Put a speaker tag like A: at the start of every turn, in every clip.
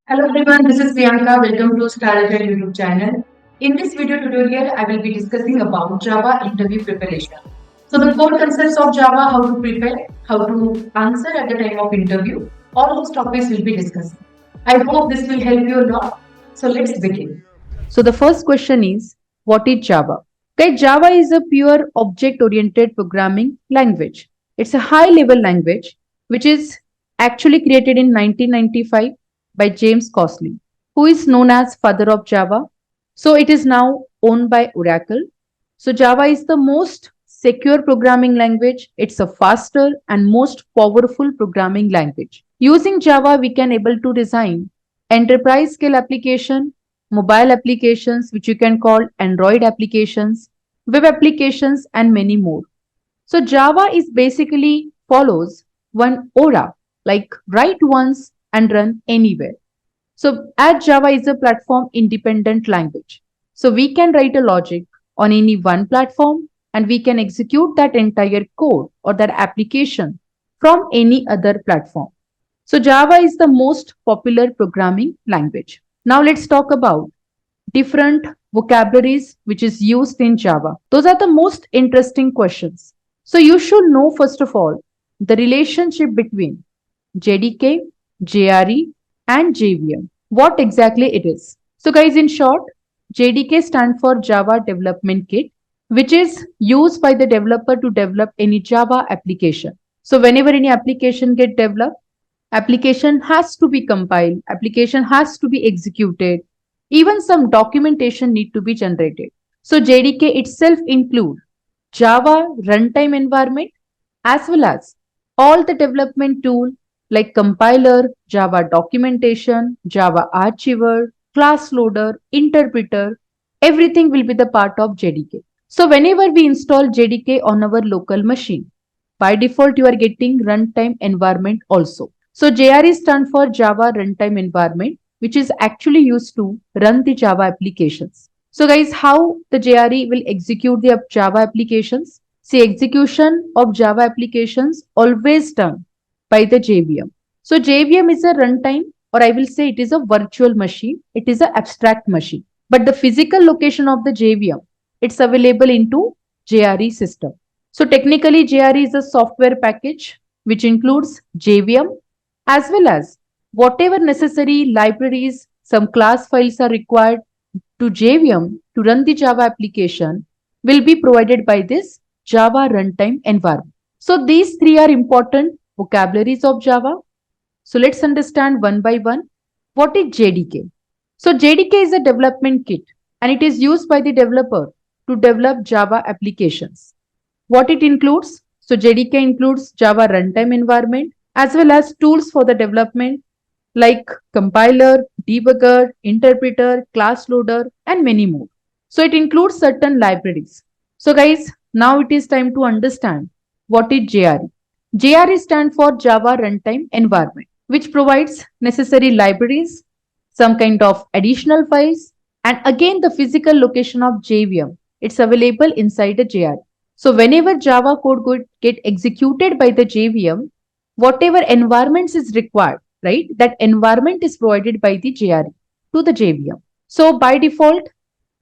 A: Hello everyone, this is Priyanka. Welcome to StarAgile YouTube channel. In this video tutorial, I will be discussing about Java interview preparation. So the core concepts of Java, how to prepare, how to answer at the time of interview, all those topics will be discussed. I hope this will help you a lot. So let's begin.
B: So the first question is, what is Java? Okay, Java is a pure object-oriented programming language. It's a high-level language which is actually created in 1995 by James Cosley, who is known as father of Java. So it is now owned by Oracle. So Java is the most secure programming language. It's a faster and most powerful programming language. Using Java, we can able to design enterprise scale application, mobile applications, which you can call Android applications, web applications, and many more. So Java is basically follows one aura, like write once and run anywhere. So as Java is a platform independent language. So we can write a logic on any one platform and we can execute that entire code or that application from any other platform. So Java is the most popular programming language. Now let's talk about different vocabularies which is used in Java. Those are the most interesting questions. So you should know first of all the relationship between JDK, JRE and JVM. What exactly it is. So guys, in short, JDK stands for Java Development Kit, which is used by the developer to develop any Java application. So whenever any application get developed, application has to be compiled, application has to be executed, even some documentation need to be generated. So JDK itself include Java runtime environment as well as all the development tool like compiler, Java documentation, Java archiver, class loader, interpreter, everything will be the part of JDK. So whenever we install JDK on our local machine, by default you are getting runtime environment also. So JRE stands for Java Runtime Environment, which is actually used to run the Java applications. So guys, how the JRE will execute the Java applications? See, execution of Java applications always done by the JVM. So JVM is a runtime, or I will say it is a virtual machine. It is an abstract machine. But the physical location of the JVM, it's available into JRE system. So technically JRE is a software package which includes JVM as well as whatever necessary libraries, some class files are required to JVM to run the Java application will be provided by this Java runtime environment. So these three are important vocabularies of Java. So let's understand one by one. What is JDK? So JDK is a development kit and it is used by the developer to develop Java applications. What it includes? So JDK includes Java runtime environment as well as tools for the development like compiler, debugger, interpreter, class loader, and many more. So it includes certain libraries. So guys, now it is time to understand what is JRE. JRE stands for Java Runtime Environment, which provides necessary libraries, some kind of additional files, and again the physical location of JVM. It's available inside the JRE. So whenever Java code get executed by the JVM, whatever environments is required, right? That environment is provided by the JRE to the JVM. So by default,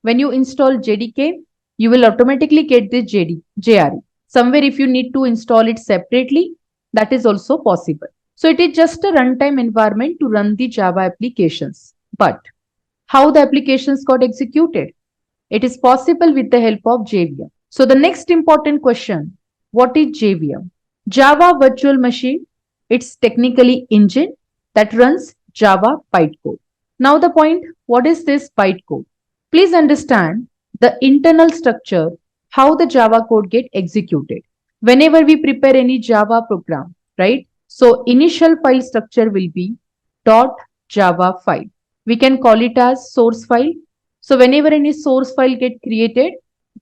B: when you install JDK, you will automatically get this JRE. Somewhere if you need to install it separately, that is also possible. So it is just a runtime environment to run the Java applications. But how the applications got executed? It is possible with the help of JVM. So the next important question, what is JVM? Java Virtual Machine, it's technically engine that runs Java bytecode. Now the point, what is this bytecode? Please understand the internal structure, how the Java code get executed. Whenever we prepare any Java program, right? So initial file structure will be .java file. We can call it as source file. So whenever any source file get created,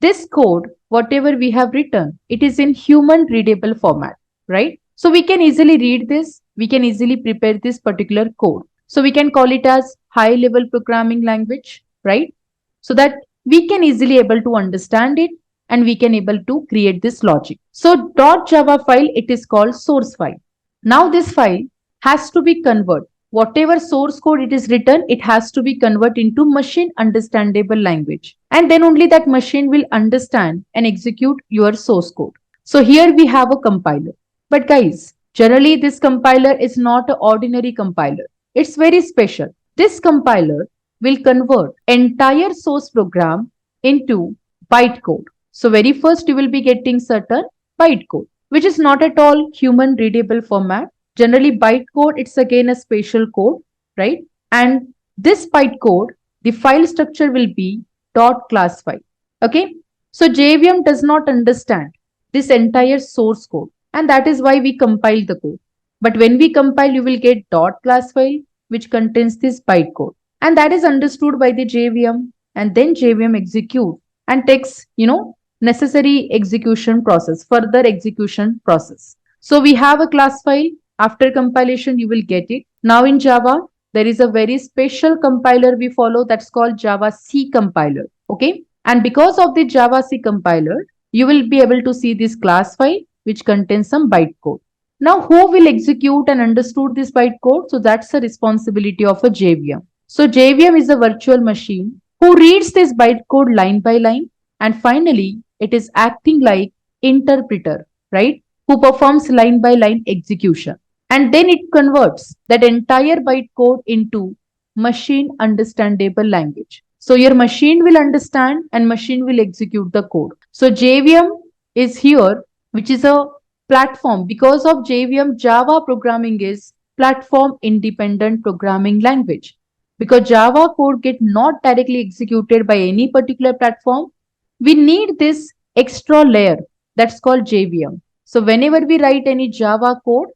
B: this code, whatever we have written, it is in human readable format, right? So we can easily read this, we can easily prepare this particular code. So we can call it as high level programming language, right? So that we can easily able to understand it and we can able to create this logic. So .java file, it is called source file. Now this file has to be converted. whatever source code it is written, it has to be converted into machine understandable language. And then only that machine will understand and execute your source code. So here we have a compiler. But guys, generally this compiler is not an ordinary compiler. It's very special. This compiler will convert entire source program into bytecode. So very first you will be getting certain bytecode, which is not at all human readable format. Generally bytecode, it's again a special code, right? And this bytecode, the file structure will be .class file. Okay. So JVM does not understand this entire source code, and that is why we compile the code. But when we compile, you will get .class file, which contains this bytecode, and that is understood by the JVM, and then JVM execute and takes, necessary execution process, further execution process. So we have a class file. After compilation, you will get it. Now in Java, there is a very special compiler we follow that's called Java C compiler. Okay. And because of the Java C compiler, you will be able to see this class file which contains some bytecode. Now, who will execute and understood this bytecode? So that's the responsibility of a JVM. So JVM is a virtual machine who reads this bytecode line by line, and finally it is acting like interpreter, right? Who performs line by line execution. And then it converts that entire bytecode into machine understandable language. So your machine will understand and machine will execute the code. So JVM is here, which is a platform. Because of JVM, Java programming is platform independent programming language. Because Java code get not directly executed by any particular platform, we need this extra layer that's called JVM. So whenever we write any Java code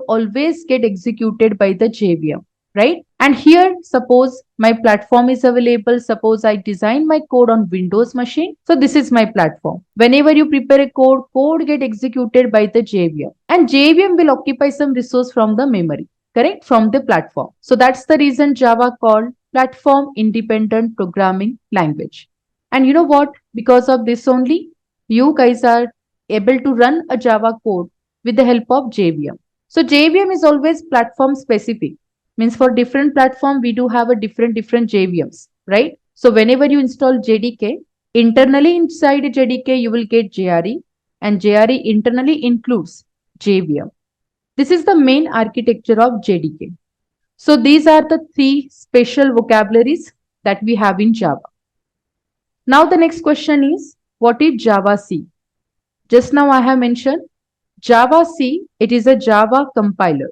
B: always get executed by the JVM, right? And here, suppose my platform is available. Suppose I design my code on Windows machine. So this is my platform. Whenever you prepare a code get executed by the JVM. And JVM will occupy some resource from the memory, correct? From the platform. So that's the reason Java called platform independent programming language. And you know what? Because of this only, you guys are able to run a Java code with the help of JVM. So JVM is always platform specific. Means for different platform, we do have a different JVMs, right? So whenever you install JDK, internally inside JDK, you will get JRE, and JRE internally includes JVM. This is the main architecture of JDK. So these are the three special vocabularies that we have in Java. Now the next question is, what is Java C? Just now I have mentioned Java C, it is a Java compiler,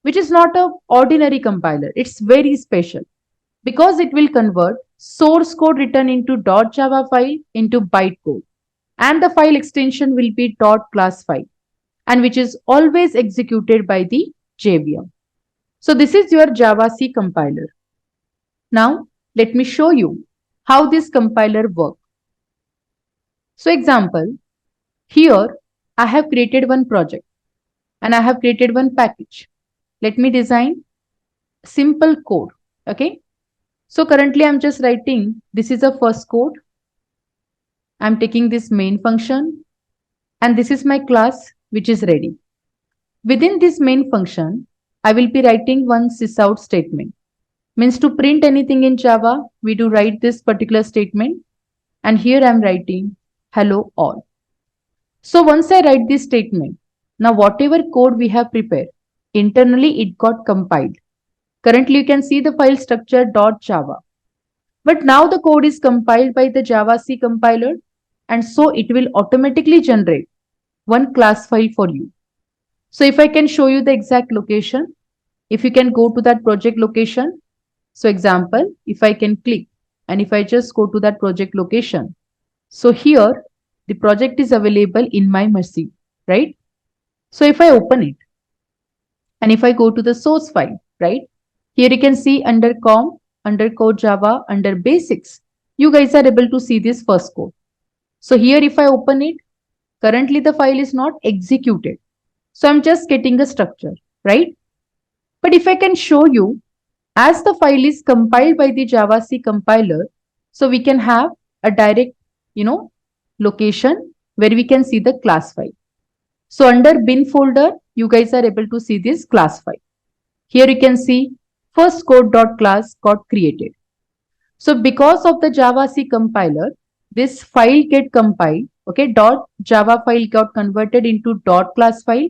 B: which is not an ordinary compiler. It's very special because it will convert source code written into .java file into bytecode, and the file extension will be .class file, and which is always executed by the JVM. So this is your Java C compiler. Now let me show you how this compiler works. So example, here I have created one project and I have created one package. Let me design simple code. Okay. So currently I'm just writing, this is a first code. I'm taking this main function and this is my class which is ready. Within this main function, I will be writing one sysout statement. Means to print anything in Java, we do write this particular statement. And here I'm writing hello all. So once I write this statement, now whatever code we have prepared, internally it got compiled. Currently you can see the file structure .java. But now the code is compiled by the Java C compiler, and so it will automatically generate one class file for you. So if I can show you the exact location, if you can go to that project location. So example, if I can click and if I just go to that project location. So here the project is available in my machine, right? So if I open it and if I go to the source file, right? Here you can see under com, under code Java, under basics, you guys are able to see this first code. So here if I open it, currently the file is not executed. So I'm just getting a structure, right? But if I can show you, as the file is compiled by the Java C compiler, so we can have a direct, location where we can see the class file. So under bin folder, you guys are able to see this class file. Here you can see first code.class got created. So because of the Java C compiler, this file get compiled, okay, dot Java file got converted into dot class file.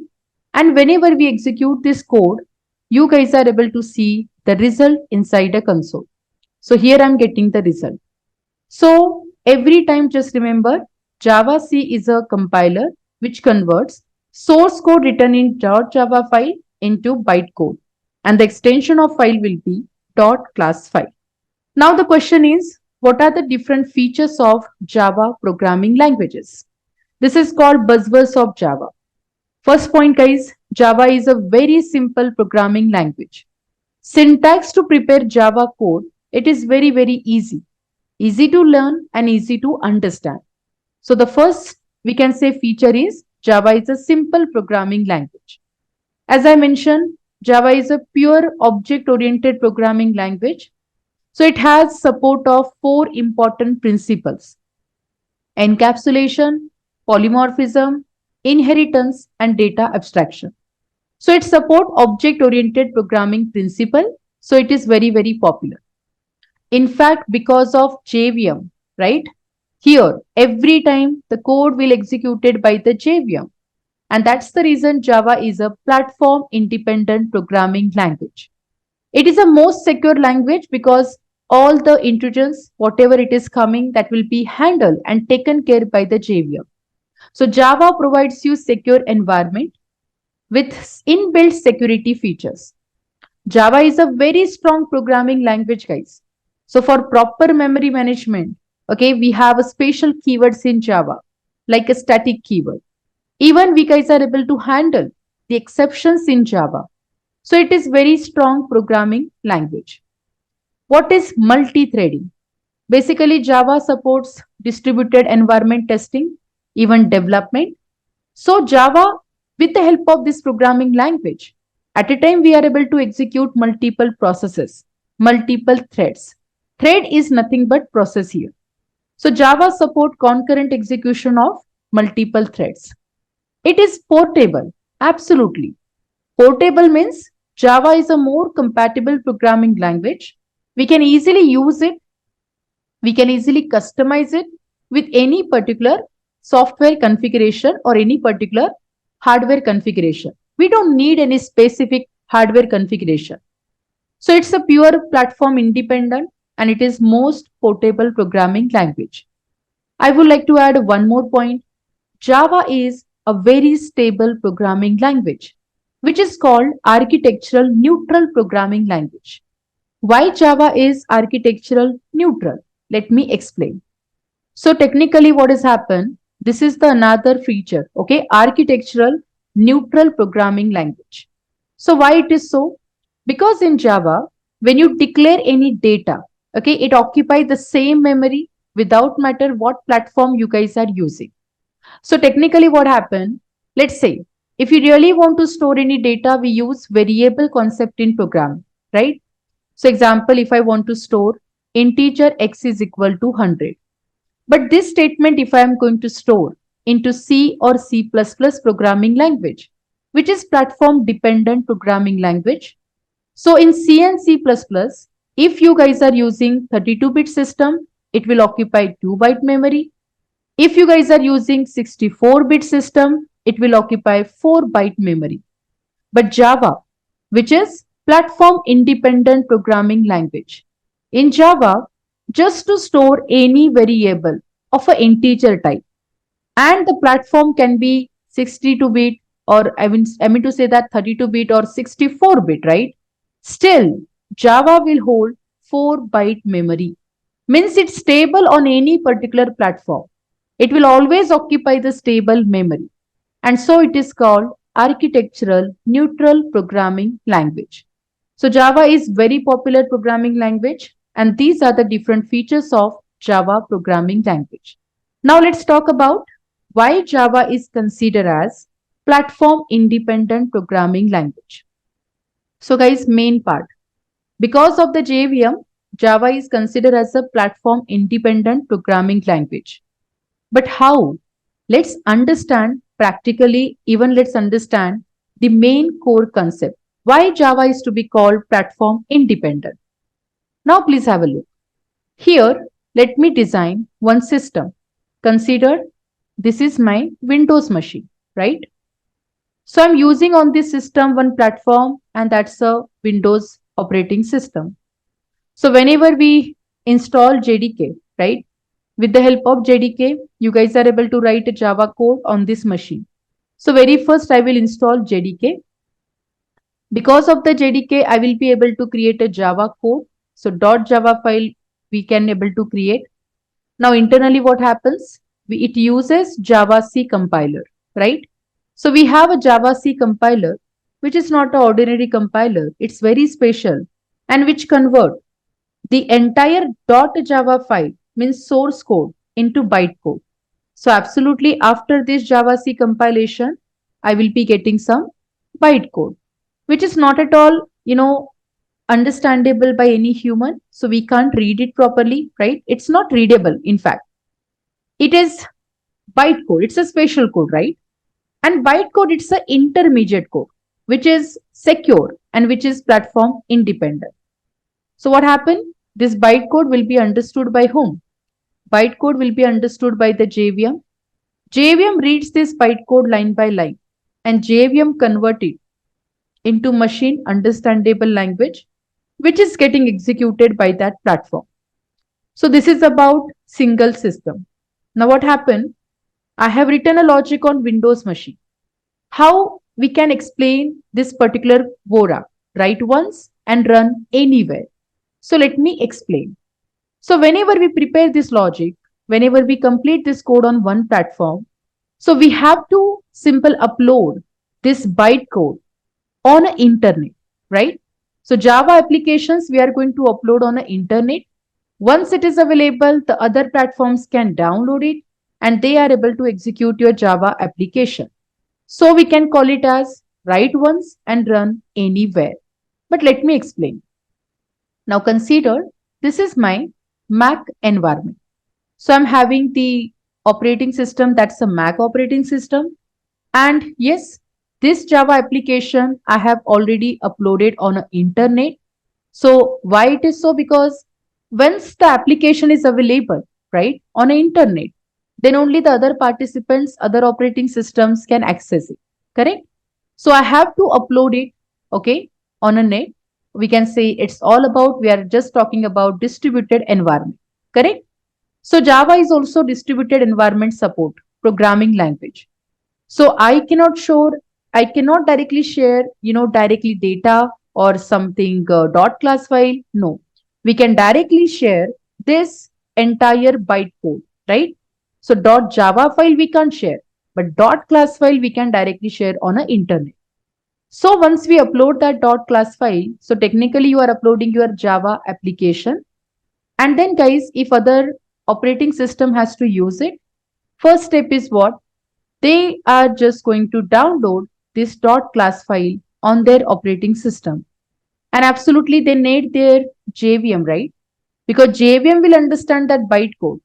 B: And whenever we execute this code, you guys are able to see the result inside a console. So here I'm getting the result. So every time just remember Java C is a compiler which converts source code written in .java file into bytecode, and the extension of file will be .class file. Now the question is, what are the different features of Java programming languages? This is called buzzwords of Java. First point guys, Java is a very simple programming language. Syntax to prepare Java code, it is very easy. Easy to learn and easy to understand. So the first we can say feature is Java is a simple programming language. As I mentioned, Java is a pure object-oriented programming language. So it has support of four important principles: encapsulation, polymorphism, inheritance, and data abstraction. So it supports object-oriented programming principle. So it is very popular. In fact, because of JVM, right? Here, every time the code will executed by the JVM. And that's the reason Java is a platform independent programming language. It is a most secure language because all the intrusions, whatever it is coming, that will be handled and taken care by the JVM. So Java provides you secure environment with inbuilt security features. Java is a very strong programming language, guys. So for proper memory management, okay, we have a special keywords in Java, like a static keyword. Even we guys are able to handle the exceptions in Java. So it is very strong programming language. What is multi-threading? Basically, Java supports distributed environment testing, even development. So Java, with the help of this programming language, at a time we are able to execute multiple processes, multiple threads. Thread is nothing but process here. So Java support concurrent execution of multiple threads. It is portable, absolutely. Portable means Java is a more compatible programming language. We can easily use it. We can easily customize it with any particular software configuration or any particular hardware configuration. We don't need any specific hardware configuration. So it's a pure platform independent and it is most portable programming language. I would like to add one more point. Java is a very stable programming language, which is called architectural neutral programming language. Why Java is architectural neutral? Let me explain. So technically what has happened, this is the another feature, okay, architectural neutral programming language. So why it is so? Because in Java, when you declare any data, okay, it occupies the same memory without matter what platform you guys are using. So technically what happened, let's say, if you really want to store any data, we use variable concept in programming, right? So example, if I want to store integer x is equal to 100. But this statement, if I am going to store into C or C++ programming language, which is platform dependent programming language. So in C and C++, if you guys are using 32-bit system, it will occupy 2-byte memory. If you guys are using 64-bit system, it will occupy 4-byte memory. But Java, which is platform independent programming language. In Java, just to store any variable of an integer type, and the platform can be 62-bit or I mean to say that 32-bit or 64-bit, right? Still, Java will hold 4-byte memory. Means it's stable on any particular platform. It will always occupy the stable memory. And so it is called architectural neutral programming language. So Java is very popular programming language and these are the different features of Java programming language. Now let's talk about why Java is considered as platform independent programming language. So guys, main part. Because of the JVM, Java is considered as a platform independent programming language. But how? Let's understand practically, even let's understand the main core concept. Why Java is to be called platform independent. Now please have a look. Here, let me design one system. Consider this is my Windows machine, right? So I'm using on this system one platform, and that's a Windows operating system. So whenever we install JDK, right? With the help of JDK, you guys are able to write a Java code on this machine. So very first I will install JDK. Because of the JDK, I will be able to create a Java code. So .java file we can able to create. Now internally what happens? It uses Java C compiler, right? So we have a Java C compiler, which is not an ordinary compiler. It's very special and which convert the entire .java file means source code into bytecode. So absolutely after this Java C compilation, I will be getting some bytecode, which is not at all, understandable by any human. So we can't read it properly, right? It's not readable. In fact, it is bytecode. It's a special code, right? And bytecode, it's an intermediate code, which is secure and which is platform independent. So what happened? This bytecode will be understood by whom? Bytecode will be understood by the JVM. JVM reads this bytecode line by line and JVM convert it into machine understandable language, which is getting executed by that platform. So this is about single system. Now what happened? I have written a logic on Windows machine. How we can explain this particular Vora? Write once and run anywhere. So let me explain. So whenever we prepare this logic, whenever we complete this code on one platform, so we have to simple upload this bytecode on the internet, right? So Java applications we are going to upload on the internet. Once it is available, the other platforms can download it and they are able to execute your Java application. So we can call it as write once and run anywhere. But let me explain. Now consider this is my Mac environment. So I'm having the operating system that's a Mac operating system. And yes, this Java application I have already uploaded on the internet. So why it is so? Because once the application is available, right, on the internet, then only the other participants, other operating systems can access it. Correct? So I have to upload it, okay, on a net. We can say it's all about, we are just talking about distributed environment. Correct? So Java is also distributed environment support, programming language. So I cannot directly share, directly data or something dot class file. No, we can directly share this entire bytecode, right? So dot Java file we can't share, but dot class file we can directly share on the internet. So once we upload that dot class file, so technically you are uploading your Java application. And then guys, if other operating system has to use it, first step is what? They are just going to download this dot class file on their operating system. And absolutely they need their JVM, right? Because JVM will understand that bytecode.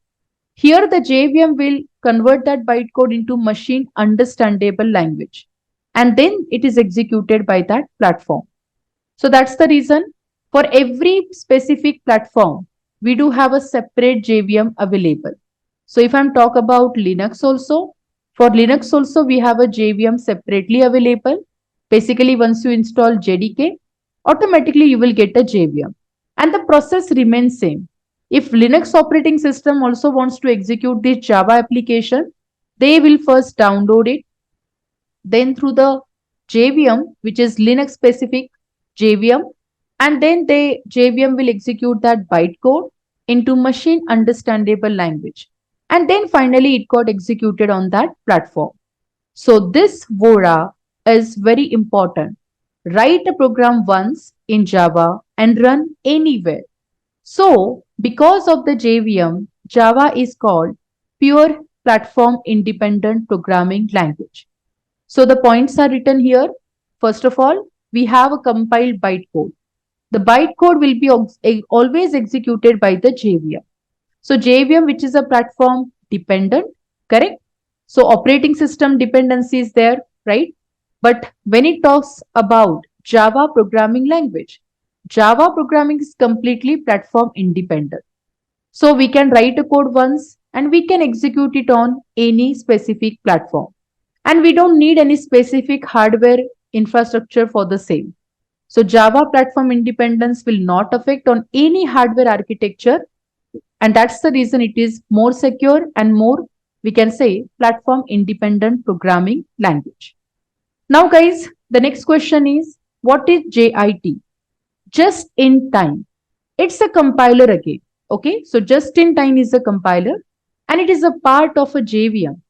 B: Here the JVM will convert that bytecode into machine understandable language. And then it is executed by that platform. So that's the reason for every specific platform, we do have a separate JVM available. So if I'm talk about Linux also, for Linux also we have a JVM separately available. Basically once you install JDK, automatically you will get a JVM. And the process remains same. If Linux operating system also wants to execute this Java application, they will first download it. Then through the JVM, which is Linux specific JVM, and then the JVM will execute that bytecode into machine understandable language. And then finally it got executed on that platform. So this Vora is very important. Write a program once in Java and run anywhere. So because of the JVM, Java is called pure platform independent programming language. So the points are written here. First of all, we have a compiled bytecode. The bytecode will be always executed by the JVM. So JVM, which is a platform dependent, correct? So operating system dependency is there, right? But when it talks about Java programming language. Java programming is completely platform independent. So we can write a code once and we can execute it on any specific platform. And we don't need any specific hardware infrastructure for the same. So Java platform independence will not affect on any hardware architecture, and that's the reason it is more secure and more, we can say, platform independent programming language. Now guys, the next question is, what is JIT? Just in time. It's a compiler again. Okay, so just in time is a compiler and it is a part of a JVM.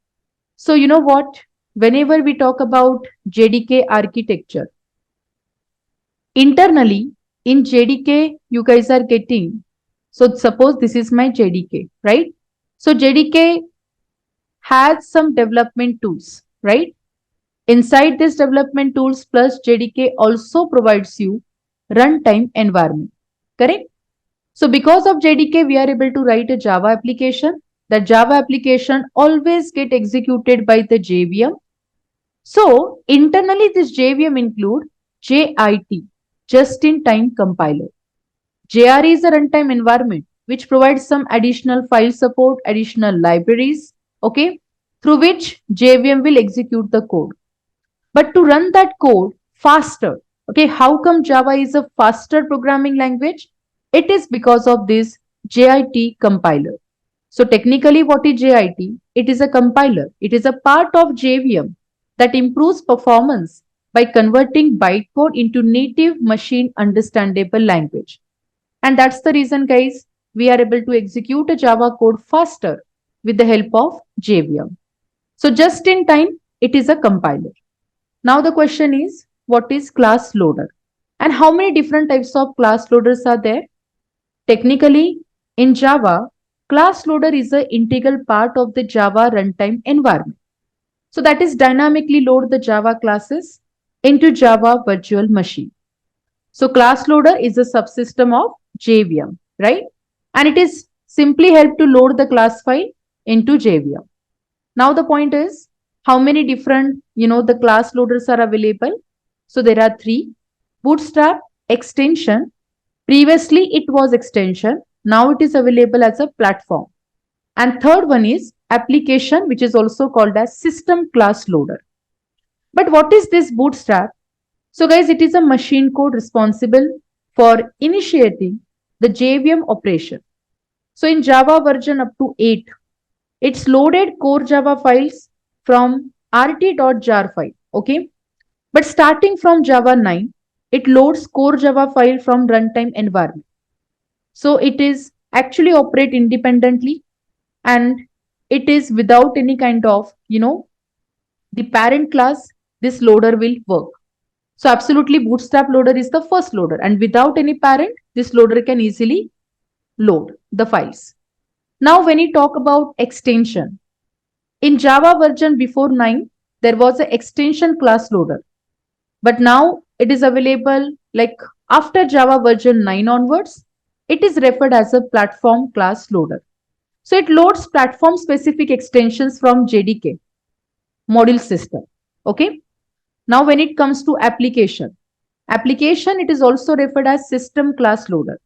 B: So you know what? Whenever we talk about JDK architecture, internally in JDK, you guys are getting, so suppose this is my JDK, right? So JDK has some development tools, right? Inside this development tools plus JDK also provides you runtime environment, correct? So because of JDK, we are able to write a Java application. That Java application always get executed by the JVM. So internally this JVM include JIT, just-in-time compiler. JRE is a runtime environment which provides some additional file support, additional libraries, okay, through which JVM will execute the code. But to run that code faster, okay, how come Java is a faster programming language? It is because of this JIT compiler. So technically what is JIT? It is a compiler. It is a part of JVM that improves performance by converting bytecode into native machine understandable language. And that's the reason guys, we are able to execute a Java code faster with the help of JVM. So just in time, it is a compiler. Now the question is, what is class loader? And how many different types of class loaders are there? Technically, in Java, class loader is an integral part of the Java runtime environment. So that is dynamically load the Java classes into Java virtual machine. So class loader is a subsystem of JVM, right? And it is simply help to load the class file into JVM. Now the point is, how many different, the class loaders are available? So there are three: Bootstrap, extension. Previously it was extension. Now it is available as a platform. And third one is application, which is also called as system class loader. But what is this Bootstrap? So guys, it is a machine code responsible for initiating the JVM operation. So in Java version up to 8, it's loaded core Java files from rt.jar file, okay? But starting from Java 9, it loads core Java file from runtime environment. So it is actually operate independently and it is without any kind of, the parent class, this loader will work. So absolutely Bootstrap loader is the first loader and without any parent, this loader can easily load the files. Now when you talk about extension, in Java version before 9, there was an extension class loader. But now it is available like after Java version 9 onwards, it is referred as a platform class loader. So it loads platform specific extensions from JDK, module system. Okay. Now when it comes to application, it is also referred as system class loader.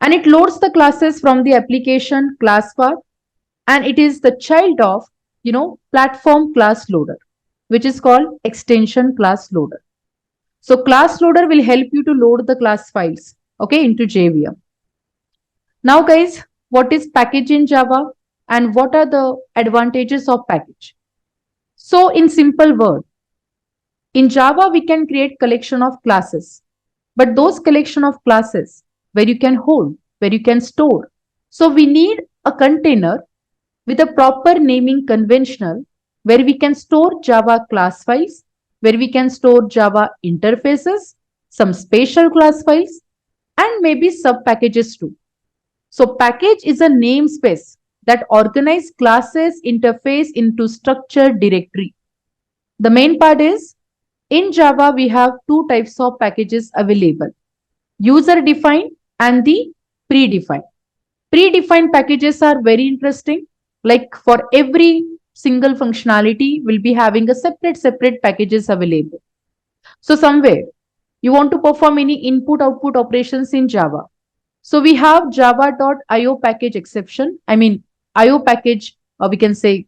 B: And it loads the classes from the application class path. And it is the child of, platform class loader, which is called extension class loader. So class loader will help you to load the class files, okay, into JVM. Now guys, what is package in Java and what are the advantages of package? So in simple word, in Java, we can create collection of classes, but those collection of classes where you can hold, where you can store. So we need a container with a proper naming conventional where we can store Java class files, where we can store Java interfaces, some special class files, and maybe sub packages too. So package is a namespace that organizes classes interface into structured directory. The main part is in Java, we have two types of packages available, user defined and the predefined. Predefined packages are very interesting. Like for every single functionality, we'll be having a separate packages available. So somewhere You want to perform any input output operations in Java. So we have java.io package exception. I mean, IO package, we can say,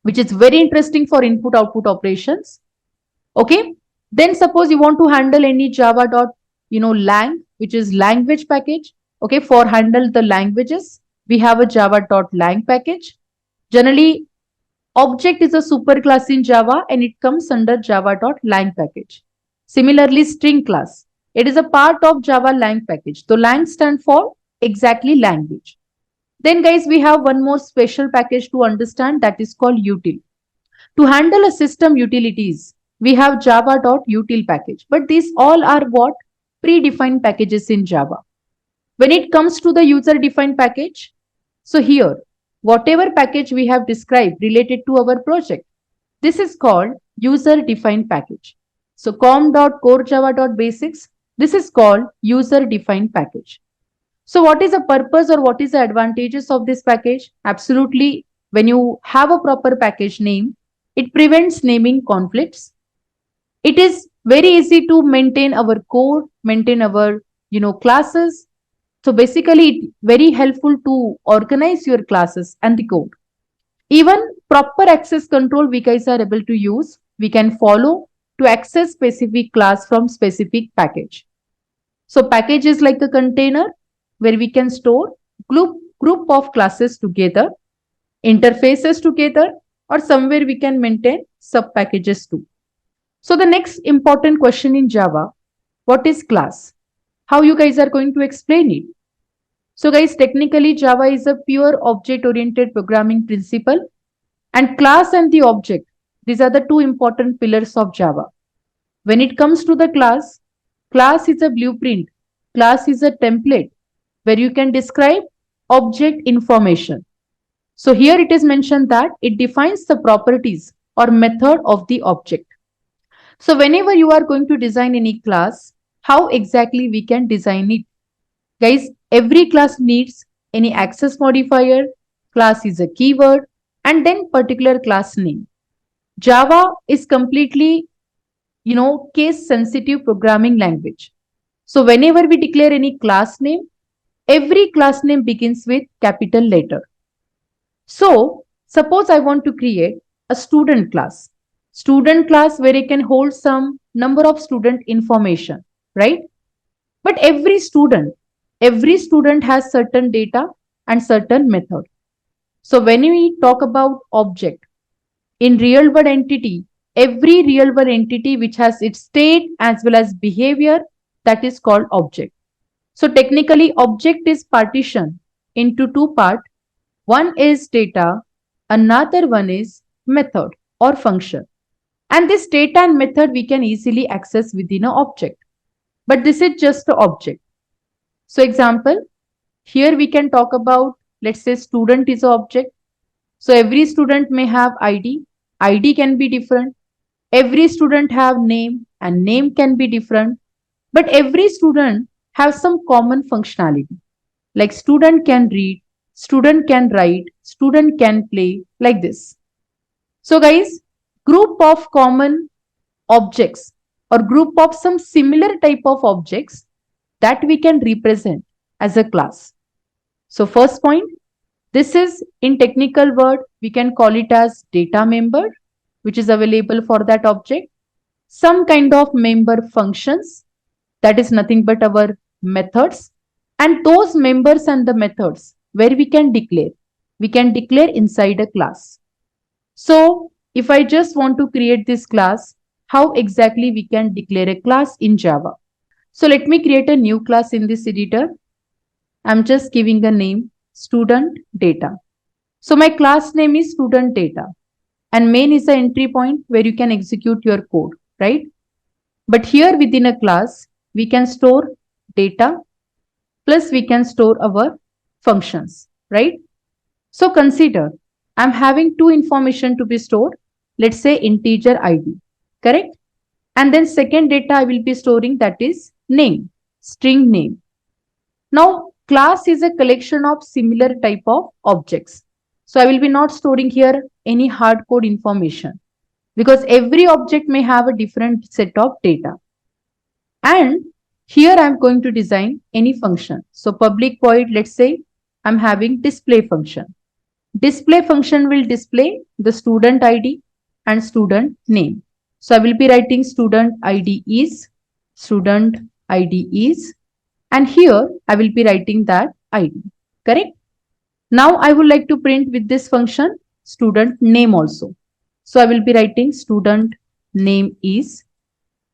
B: which is very interesting for input output operations. Okay. Then suppose you want to handle any java dot, lang, which is language package. Okay. For handle the languages, we have a java.lang package. Generally, object is a superclass in Java and it comes under java.lang package. Similarly, string class. It is a part of Java lang package. So lang stand for exactly language. Then guys, we have one more special package to understand, that is called util. To handle a system utilities, we have java.util package. But these all are what? Predefined packages in Java. When it comes to the user defined package, so here, whatever package we have described related to our project, this is called user defined package. So com.corejava.basics, this is called user defined package. So what is the purpose or what is the advantages of this package? Absolutely, when you have a proper package name, it prevents naming conflicts. It is very easy to maintain our code, maintain our classes. So basically, it's very helpful to organize your classes and the code. Even proper access control we guys are able to use. We can follow to access specific class from specific package. So package is like a container where we can store group of classes together, interfaces together, or somewhere we can maintain sub packages too. So the next important question in Java, what is class? How you guys are going to explain it? So guys, technically Java is a pure object-oriented programming principle, and class and the object, these are the two important pillars of Java. When it comes to the class, class is a blueprint, class is a template where you can describe object information. So here it is mentioned that it defines the properties or method of the object. So whenever you are going to design any class, how exactly we can design it? Guys, every class needs any access modifier, class is a keyword, and then particular class name. Java is completely, case sensitive programming language. So whenever we declare any class name, every class name begins with capital letter. So suppose I want to create a student class where I can hold some number of student information, right? But every student has certain data and certain method. So when we talk about object in real world entity, every real world entity which has its state as well as behavior, that is called object. So technically object is partitioned into two parts. One is data, another one is method or function. And this data and method we can easily access within an object. But this is just an object. So example, here we can talk about, let's say student is an object. So every student may have ID. ID can be different. Every student have name and name can be different. But every student have some common functionality. Like student can read, student can write, student can play, like this. So guys, group of common objects or group of some similar type of objects that we can represent as a class. So first point, this is in technical word, we can call it as data member, which is available for that object. Some kind of member functions, that is nothing but our methods, and those members and the methods where we can declare inside a class. So if I just want to create this class, how exactly we can declare a class in Java? So let me create a new class in this editor. I'm just giving a name, student data. So my class name is student data, and main is the entry point where you can execute your code, right? But here within a class, we can store data plus we can store our functions, right? So consider I'm having two information to be stored. Let's say integer ID, correct? And then second data I will be storing, that is name, string name. Now class is a collection of similar type of objects. So I will be not storing here any hard code information because every object may have a different set of data. And here I'm going to design any function. So public void, let's say I'm having display function. Display function will display the student ID and student name. So I will be writing student ID is, and here I will be writing that ID, correct? Now I would like to print with this function student name also. So I will be writing student name is,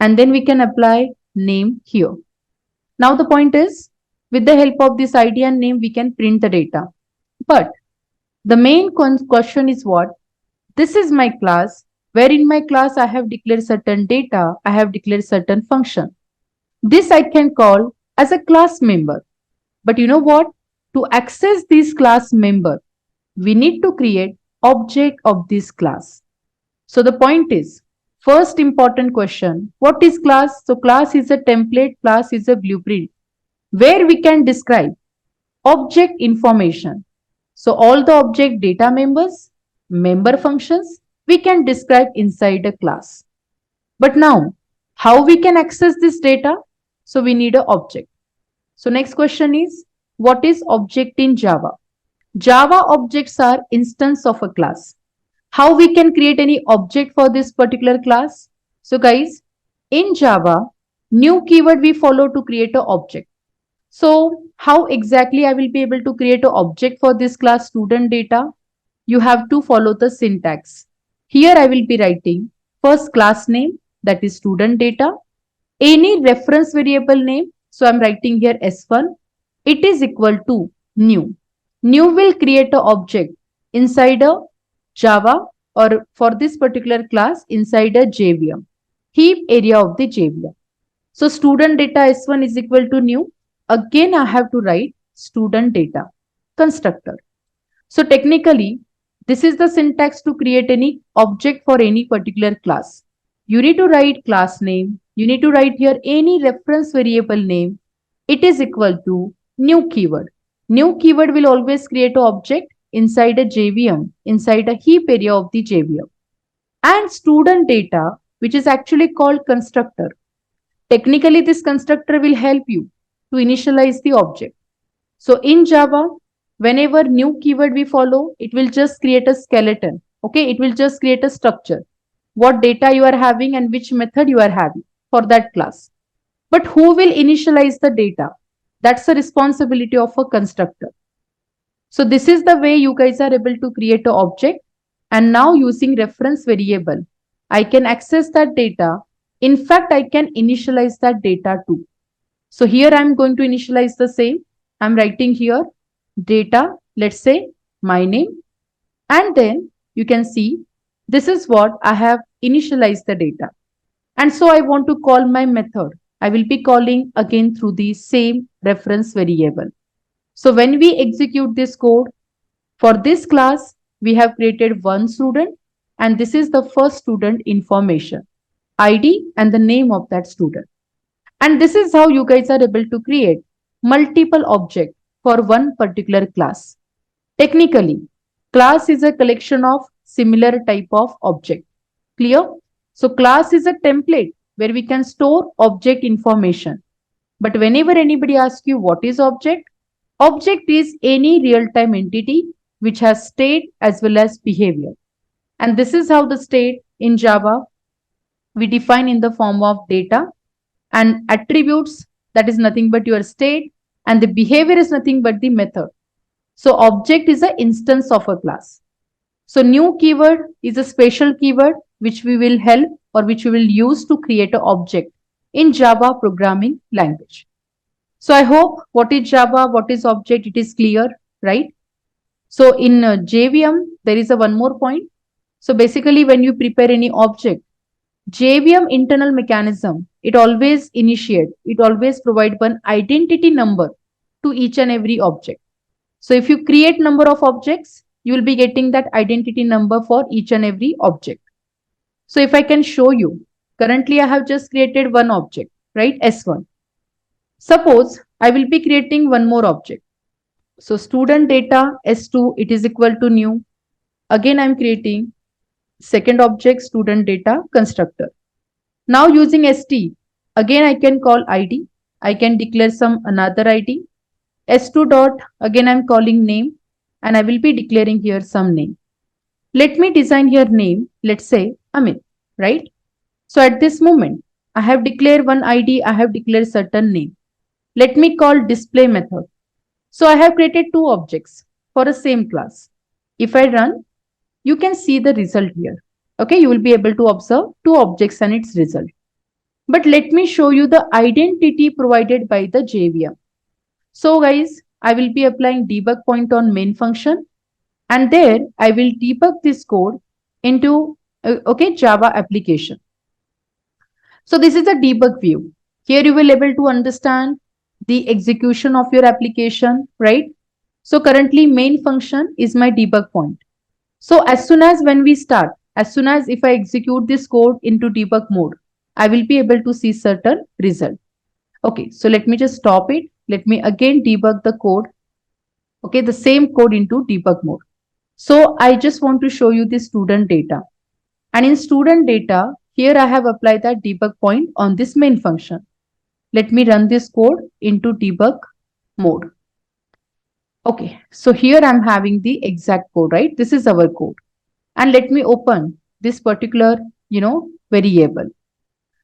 B: and then we can apply name here. Now the point is, with the help of this ID and name, we can print the data. But the main question is what? This is my class, where in my class I have declared certain data, I have declared certain function. This I can call as a class member. But you know what? To access this class member, we need to create object of this class. So the point is, first important question, what is class? So class is a template, class is a blueprint where we can describe object information. So all the object data members, member functions, we can describe inside a class. But now, how we can access this data? So we need an object. So next question is, what is object in Java? Java objects are instance of a class. How we can create any object for this particular class? So guys, in Java, new keyword we follow to create an object. So how exactly I will be able to create an object for this class student data? You have to follow the syntax. Here I will be writing first class name, that is student data, any reference variable name. So I'm writing here S1. It is equal to new. New will create an object inside a Java, or for this particular class inside a JVM, heap area of the JVM. So student data S1 is equal to new. Again, I have to write student data constructor. So technically, this is the syntax to create any object for any particular class. You need to write class name. You need to write here any reference variable name. It is equal to new keyword. New keyword will always create an object inside a JVM, inside a heap area of the JVM. And student data, which is actually called constructor. Technically, this constructor will help you to initialize the object. So in Java, whenever new keyword we follow, it will just create a skeleton. Okay, it will just create a structure. What data you are having and which method you are having for that class. But who will initialize the data? That's the responsibility of a constructor. So this is the way you guys are able to create an object. And now using reference variable, I can access that data. In fact, I can initialize that data too. So here I'm going to initialize the same. I'm writing here data, let's say my name. And then you can see this is what I have initialized the data. And so I want to call my method. I will be calling again through the same reference variable. So when we execute this code, for this class, we have created one student, and this is the first student information, ID and the name of that student. And this is how you guys are able to create multiple objects for one particular class. Technically, class is a collection of similar type of object. Clear? So class is a template where we can store object information. But whenever anybody asks you what is object, object is any real-time entity which has state as well as behavior. And this is how the state in Java we define in the form of data, and attributes, that is nothing but your state, and the behavior is nothing but the method. So object is an instance of a class. So new keyword is a special keyword which we will help or which we will use to create an object in Java programming language. So I hope what is Java, what is object, it is clear, right? So in JVM, there is a one more point. So basically when you prepare any object, JVM internal mechanism, it always provide one identity number to each and every object. So if you create number of objects, you will be getting that identity number for each and every object. So if I can show you, currently I have just created one object, right? S1. Suppose I will be creating one more object. So student data S2, it is equal to new. Again, I'm creating second object student data constructor. Now using ST, Again, I can call ID. I can declare some another ID. S2 dot, again I'm calling name, and I will be declaring here some name. Let me design here name, let's say Amit, right? So at this moment, I have declared one ID, I have declared certain name. Let me call display method. So I have created two objects for a same class. If I run, you can see the result here. Okay, you will be able to observe two objects and its result. But let me show you the identity provided by the JVM. So guys, I will be applying debug point on main function, and there I will debug this code into Java application. So this is a debug view. Here you will able to understand the execution of your application, right? So currently main function is my debug point. So as soon as when we start, as soon as if I execute this code into debug mode, I will be able to see certain result. Okay, so let me just stop it. Let me again debug the code. Okay, the same code into debug mode. So I just want to show you the student data. And in student data, here I have applied that debug point on this main function. Let me run this code into debug mode. Okay, so here I'm having the exact code, right? This is our code. And let me open this particular, variable.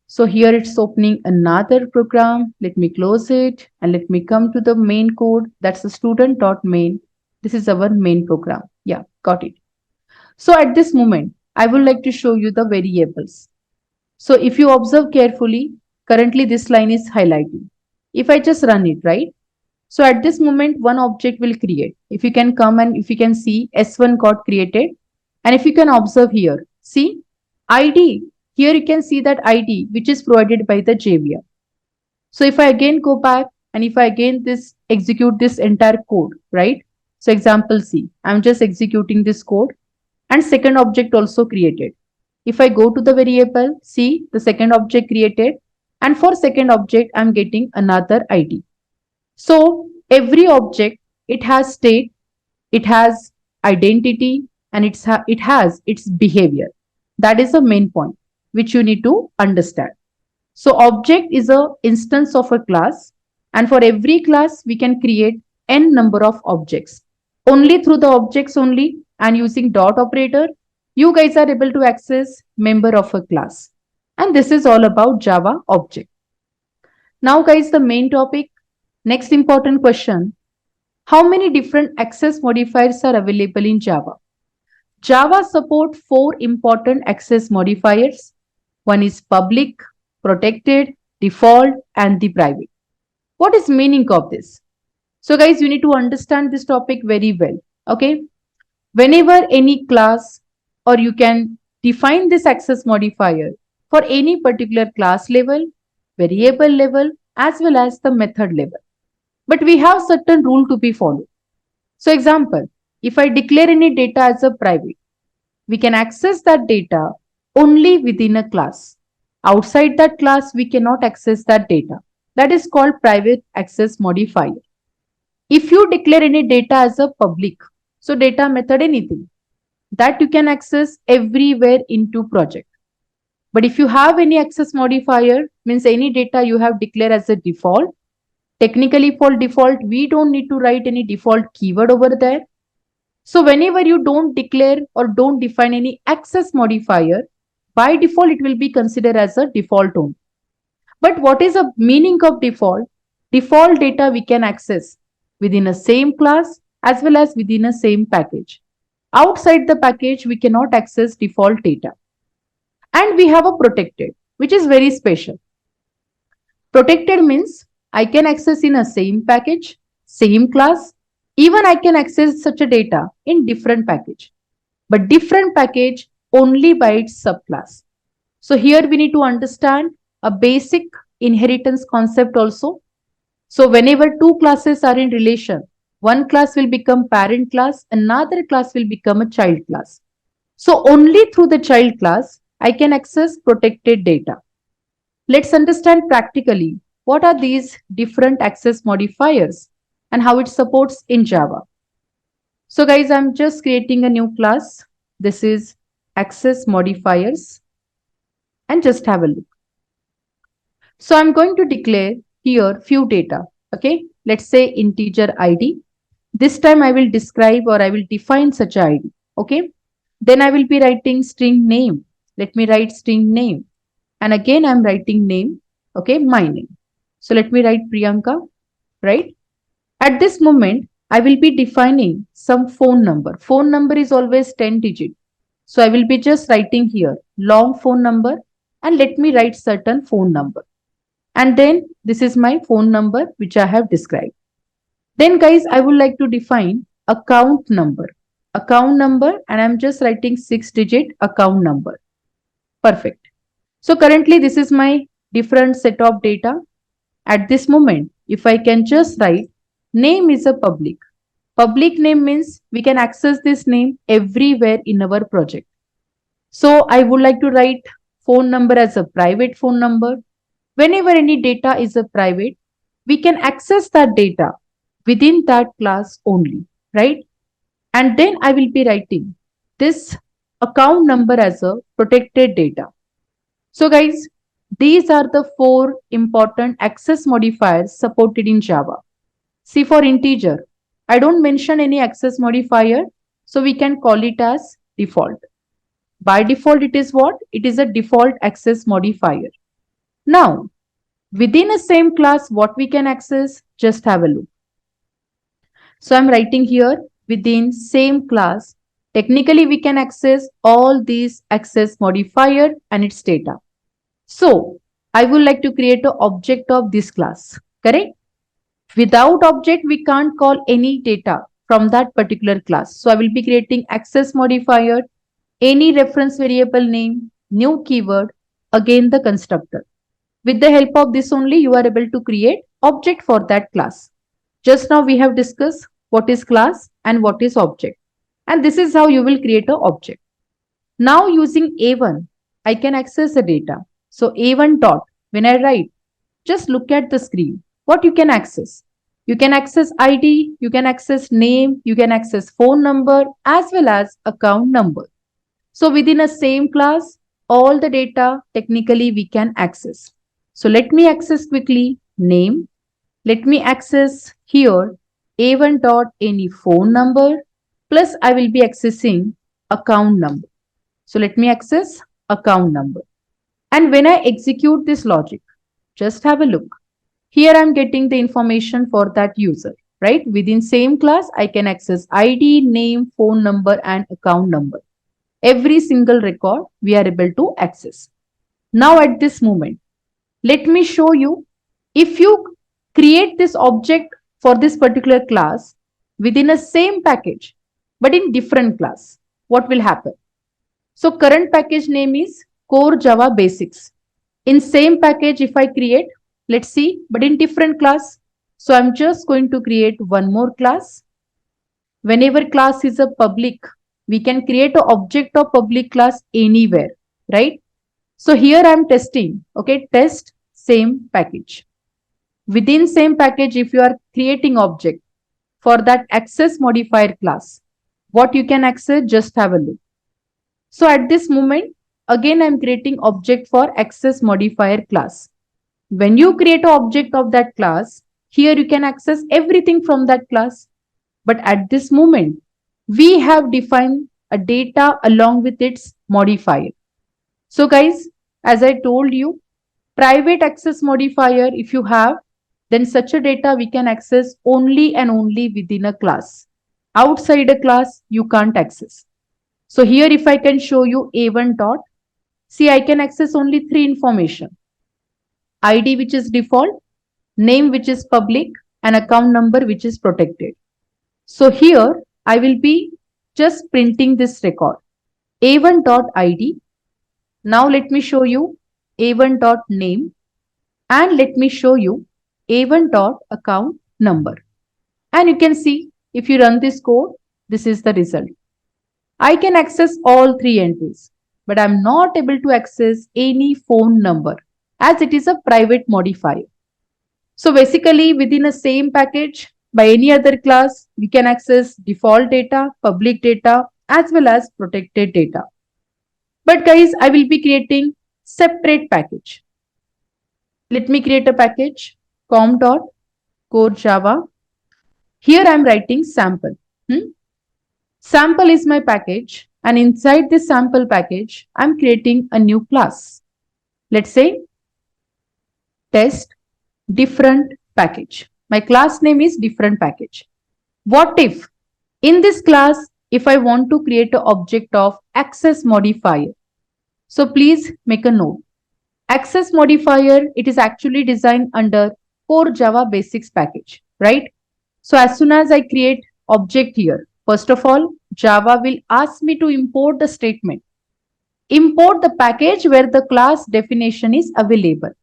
B: So here it's opening another program. Let me close it and let me come to the main code. That's the student.main. This is our main program. Yeah, got it. So at this moment, I would like to show you the variables. So if you observe carefully, currently this line is highlighting. If I just run it, right? So at this moment, one object will create. If you can come and if you can see S1 got created. And if you can observe here, see ID. Here you can see that ID which is provided by the JVM. So if I again go back and if I again execute this entire code, right? So example C, I'm just executing this code and second object also created. If I go to the variable, see the second object created, and for second object, I'm getting another ID. So every object, it has state, it has identity, and it has its behavior. That is the main point which you need to understand. So object is a instance of a class, and for every class, we can create n number of objects. Only through the objects only and using dot operator, you guys are able to access member of a class. And this is all about Java object. Now guys, the main topic, next important question. How many different access modifiers are available in Java? Java support 4 important access modifiers. One is public, protected, default, and the private. What is meaning of this? So guys, you need to understand this topic very well. Okay. Whenever any class or you can define this access modifier for any particular class level, variable level, as well as the method level. But we have certain rule to be followed. So example, if I declare any data as a private, we can access that data only within a class. Outside that class, we cannot access that data. That is called private access modifier. If you declare any data as a public, so data method anything, that you can access everywhere into project. But if you have any access modifier, means any data you have declared as a default, technically for default, we don't need to write any default keyword over there. So whenever you don't declare or don't define any access modifier, by default, it will be considered as a default only. But what is the meaning of default? Default data we can access within a same class as well as within a same package. Outside the package, we cannot access default data. And we have a protected, which is very special. Protected means I can access in a same package, same class. Even I can access such a data in different package, but different package only by its subclass. So here we need to understand a basic inheritance concept also. So whenever two classes are in relation, one class will become parent class, another class will become a child class. So only through the child class, I can access protected data. Let's understand practically what are these different access modifiers and how it supports in Java. So guys, I'm just creating a new class. This is access modifiers and just have a look. So I'm going to declare here few data. Okay, let's say integer ID. This time I will describe or I will define such a ID. Okay, then I will be writing string name. Let me write string name. And again I'm writing name. Okay, my name. So let me write Priyanka, right? At this moment, I will be defining some phone number. Phone number is always 10 digit. So I will be just writing here long phone number and let me write certain phone number. And then this is my phone number which I have described. Then guys, I would like to define account number. Account number and I'm just writing 6-digit account number. Perfect. So currently this is my different set of data. At this moment, if I can just write name is a public. Public name means we can access this name everywhere in our project. So I would like to write phone number as a private phone number. Whenever any data is a private, we can access that data within that class only, right? And then I will be writing this account number as a protected data. So guys, these are the 4 important access modifiers supported in Java. See, for integer, I don't mention any access modifier, so we can call it as default. By default, it is what? It is a default access modifier. Now, within a same class, what we can access? Just have a look. So I'm writing here within same class. Technically, we can access all these access modifier and its data. So I would like to create an object of this class, correct? Without object, we can't call any data from that particular class. So I will be creating access modifier, any reference variable name, new keyword, again the constructor. With the help of this only, you are able to create object for that class. Just now we have discussed what is class and what is object. And this is how you will create an object. Now using A1, I can access the data. So A1 dot, when I write, just look at the screen. What you can access? You can access ID, you can access name, you can access phone number as well as account number. So within a same class, all the data technically we can access. So let me access quickly name. Let me access here A1 dot any phone number plus I will be accessing account number. So let me access account number. And when I execute this logic, just have a look. Here I'm getting the information for that user, right? Within same class, I can access ID, name, phone number, and account number. Every single record we are able to access. Now at this moment, let me show you if you create this object for this particular class within a same package, but in different class, what will happen? So current package name is Core Java Basics. In same package, if I create, let's see, but in different class. So I'm just going to create one more class. Whenever class is a public, we can create an object of public class anywhere, right? So here I'm testing, okay, test same package. Within same package, if you are creating object for that access modifier class, what you can access, just have a look. So at this moment, again, I'm creating object for access modifier class. When you create an object of that class, here you can access everything from that class. But at this moment, we have defined a data along with its modifier. So guys, as I told you, private access modifier, if you have, then such a data we can access only and only within a class. Outside a class, you can't access. So here if I can show you A1 dot, see I can access only 3 information. ID which is default, name which is public, and account number which is protected. So here I will be just printing this record A1.id. Now let me show you A1.name and let me show you A1.account number. And you can see if you run this code, this is the result. I can access all 3 entries, but I'm not able to access any phone number as it is a private modifier. So basically within a same package by any other class, we can access default data, public data, as well as protected data. But guys, I will be creating separate package. Let me create a package com.core Java. Here I'm writing sample. Sample is my package, and inside this sample package, I'm creating a new class. Let's say test different package. My class name is different package. What if in this class, if I want to create an object of access modifier? So please make a note. Access modifier, it is actually designed under core Java basics package, right? So as soon as I create object here, first of all, Java will ask me to import the statement. Import the package where the class definition is available.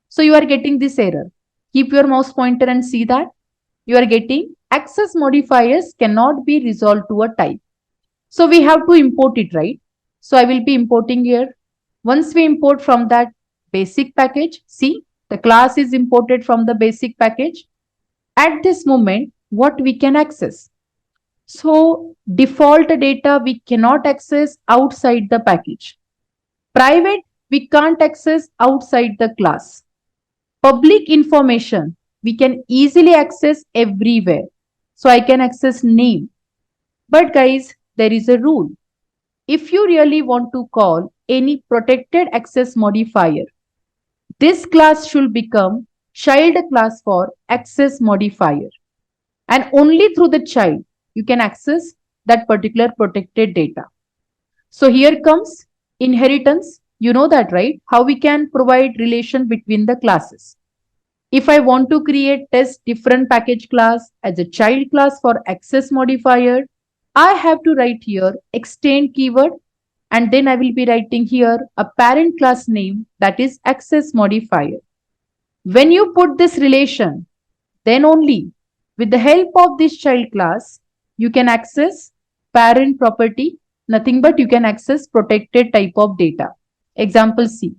B: So you are getting this error. Keep your mouse pointer and see that. You are getting access modifiers cannot be resolved to a type. So we have to import it, right? So I will be importing here. Once we import from that basic package, see the class is imported from the basic package. At this moment, what we can access? So default data we cannot access outside the package. Private we can't access outside the class. Public information we can easily access everywhere. So I can access name. But guys, there is a rule. If you really want to call any protected access modifier, this class should become child class for access modifier. And only through the child you can access that particular protected data. So here comes inheritance. You know that, right? How we can provide relation between the classes. If I want to create test different package class as a child class for access modifier, I have to write here extend keyword, and then I will be writing here a parent class name that is access modifier. When you put this relation, then only with the help of this child class, you can access parent property, nothing but you can access protected type of data. Example C.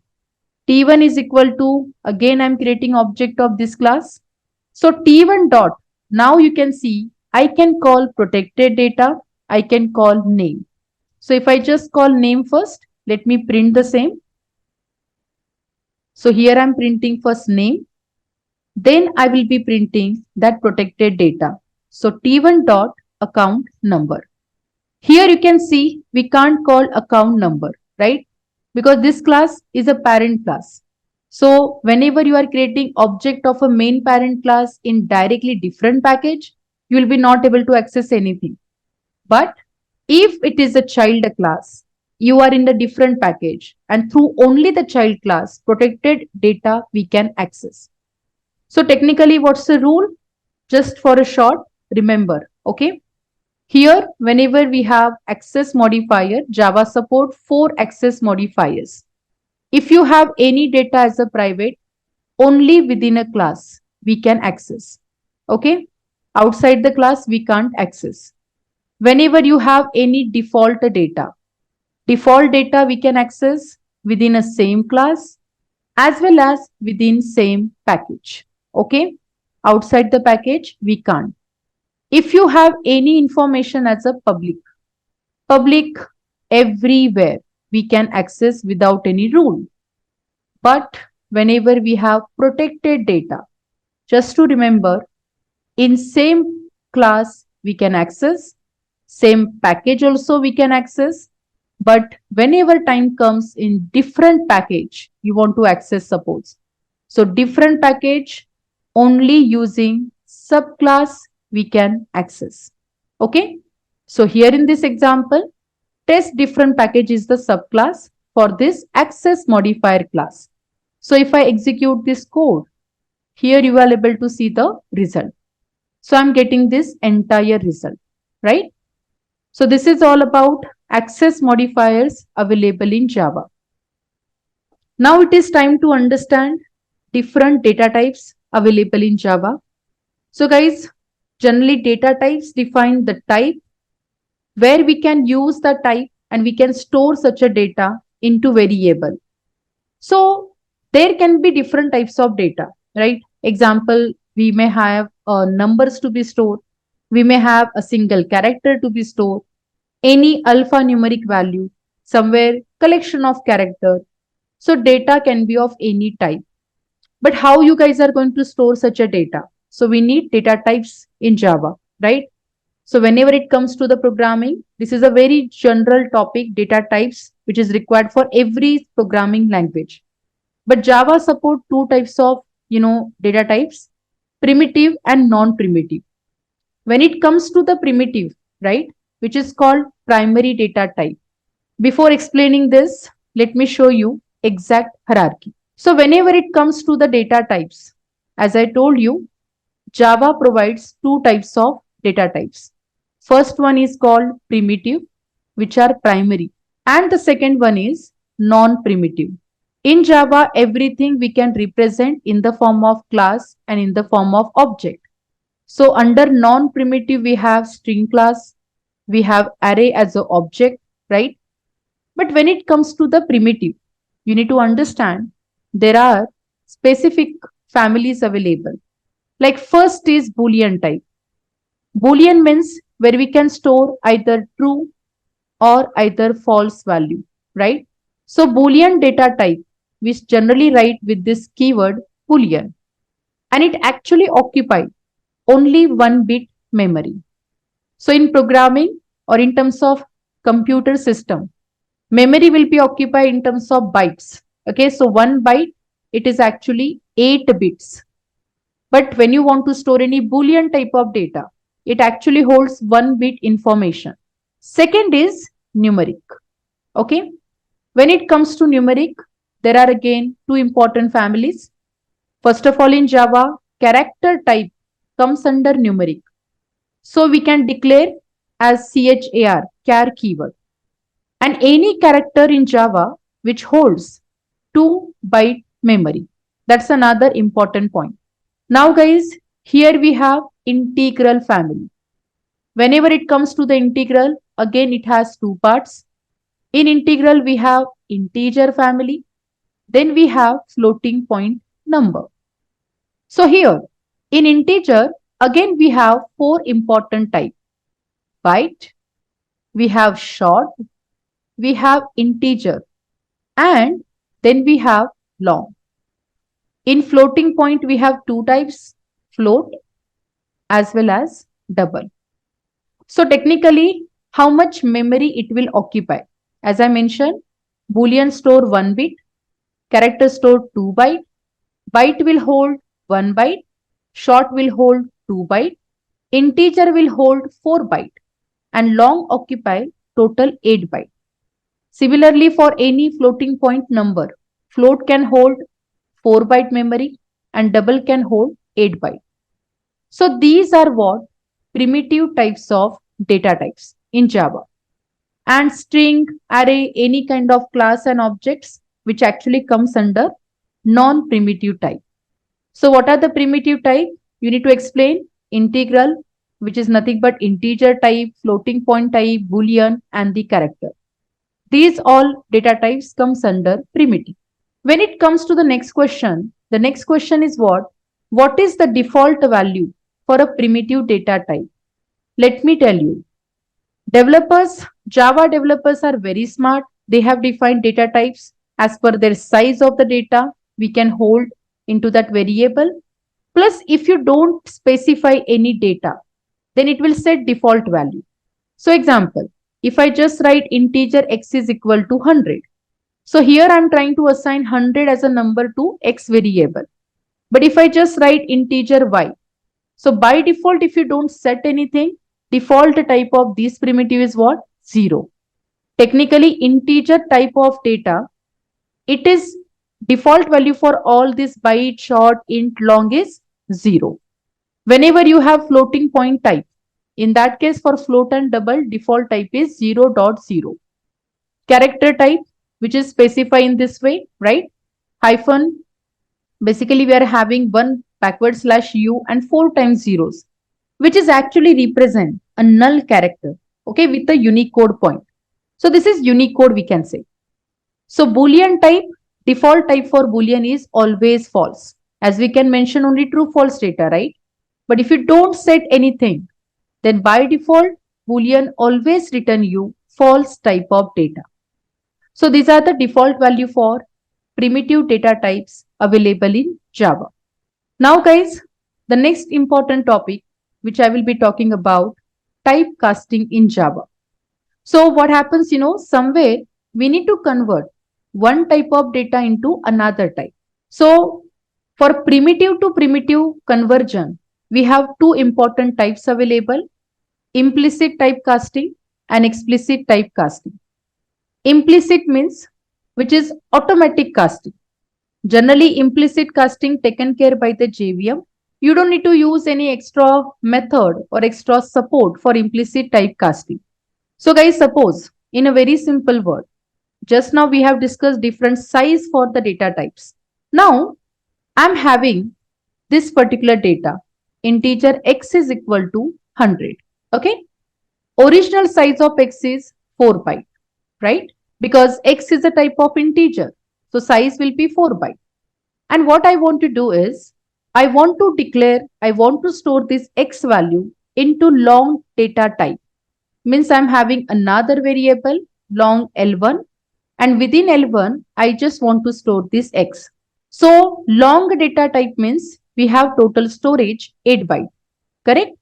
B: T1 is equal to, again I'm creating object of this class. So T1 dot, now you can see I can call protected data, I can call name. So if I just call name first, let me print the same. So here I'm printing first name. Then I will be printing that protected data. So T1 dot account number. Here you can see we can't call account number, right? Because this class is a parent class. So whenever you are creating object of a main parent class in directly different package, you will be not able to access anything. But if it is a child class, you are in a different package, and through only the child class, protected data we can access. So technically, what's the rule? Just for a short, remember, okay? Here, whenever we have access modifier, Java support 4 access modifiers. If you have any data as a private, only within a class we can access. Okay? Outside the class, we can't access. Whenever you have any default data we can access within a same class as well as within same package. Okay? Outside the package, we can't. If you have any information as a public everywhere we can access without any rule. But whenever we have protected data, just to remember, in same class we can access, same package also we can access, but whenever time comes in different package you want to access, suppose. So different package only using subclass we can access. Okay. So here in this example, test different package is the subclass for this access modifier class. So if I execute this code, here you are able to see the result. So I'm getting this entire result, right? So this is all about access modifiers available in Java. Now it is time to understand different data types available in Java. So guys, generally data types define the type where we can use the type and we can store such a data into variable. So there can be different types of data, right? Example, we may have numbers to be stored. We may have a single character to be stored, any alphanumeric value, somewhere collection of character. So data can be of any type. But how you guys are going to store such a data? So we need data types in Java, right? So whenever it comes to the programming, this is a very general topic, data types, which is required for every programming language. But Java support two types of, data types, primitive and non-primitive. When it comes to the primitive, right, which is called primary data type. Before explaining this, let me show you exact hierarchy. So whenever it comes to the data types, as I told you, Java provides two types of data types. First one is called primitive, which are primary, and the second one is non-primitive. In Java, everything we can represent in the form of class and in the form of object. So under non-primitive, we have string class, we have array as an object, right? But when it comes to the primitive, you need to understand there are specific families available. Like first is Boolean type. Boolean means where we can store either true or either false value, right? So Boolean data type, we generally write with this keyword Boolean, and it actually occupies only 1 bit memory. So in programming or in terms of computer system, memory will be occupied in terms of bytes. Okay, so 1 byte, it is actually 8 bits. But when you want to store any Boolean type of data, it actually holds 1 bit information. Second is numeric. Okay, when it comes to numeric, there are again two important families. First of all, in Java, character type comes under numeric. So we can declare as char keyword. And any character in Java which holds 2 byte memory. That's another important point. Now guys, here we have integral family. Whenever it comes to the integral, again it has two parts. In integral, we have integer family. Then we have floating point number. So here, in integer, again we have four important types. Byte, we have short, we have integer, and then we have long. In floating point, we have two types, float as well as double. So technically, how much memory it will occupy? As I mentioned, Boolean store 1 bit, character store 2 byte, byte will hold 1 byte, short will hold 2 byte, integer will hold 4 byte, and long occupy total 8 byte. Similarly, for any floating point number, float can hold 4 byte memory and double can hold 8 byte. So these are what primitive types of data types in Java. And string, array, any kind of class and objects which actually comes under non-primitive type. So what are the primitive type? You need to explain integral, which is nothing but integer type, floating point type, Boolean, and the character. These all data types comes under primitive. When it comes to the next question is what? What is the default value for a primitive data type? Let me tell you. Java developers are very smart. They have defined data types as per their size of the data we can hold into that variable. Plus, if you don't specify any data, then it will set default value. So example, if I just write integer x is equal to 100. So here I'm trying to assign 100 as a number to x variable. But if I just write integer y, so by default, if you don't set anything, default type of this primitive is what? 0. Technically, integer type of data, it is default value for all this byte, short, int, long is 0. Whenever you have floating point type, in that case for float and double, default type is 0.0. Character type, which is specified in this way, right? Hyphen, basically we are having 1/u and 4 times zeros, which is actually represent a null character, okay, with a Unicode point. So this is Unicode we can say. So Boolean type, default type for Boolean is always false, as we can mention only true false data, right? But if you don't set anything, then by default, Boolean always return you false type of data. So these are the default value for primitive data types available in Java. Now guys, the next important topic which I will be talking about, typecasting in Java. So what happens, somewhere we need to convert one type of data into another type. So for primitive to primitive conversion, we have two important types available, implicit typecasting and explicit typecasting. Implicit means which is automatic casting. Generally, implicit casting taken care by the JVM. You don't need to use any extra method or extra support for implicit typecasting. So guys, suppose in a very simple word, just now we have discussed different size for the data types. Now I'm having this particular data. Integer x is equal to 100. Okay. Original size of x is 4 byte, right? Because x is a type of integer. So size will be 4 byte. And what I want to do is, I want to store this x value into long data type. Means I'm having another variable long L1, and within L1, I just want to store this x. So long data type means we have total storage 8 byte, correct?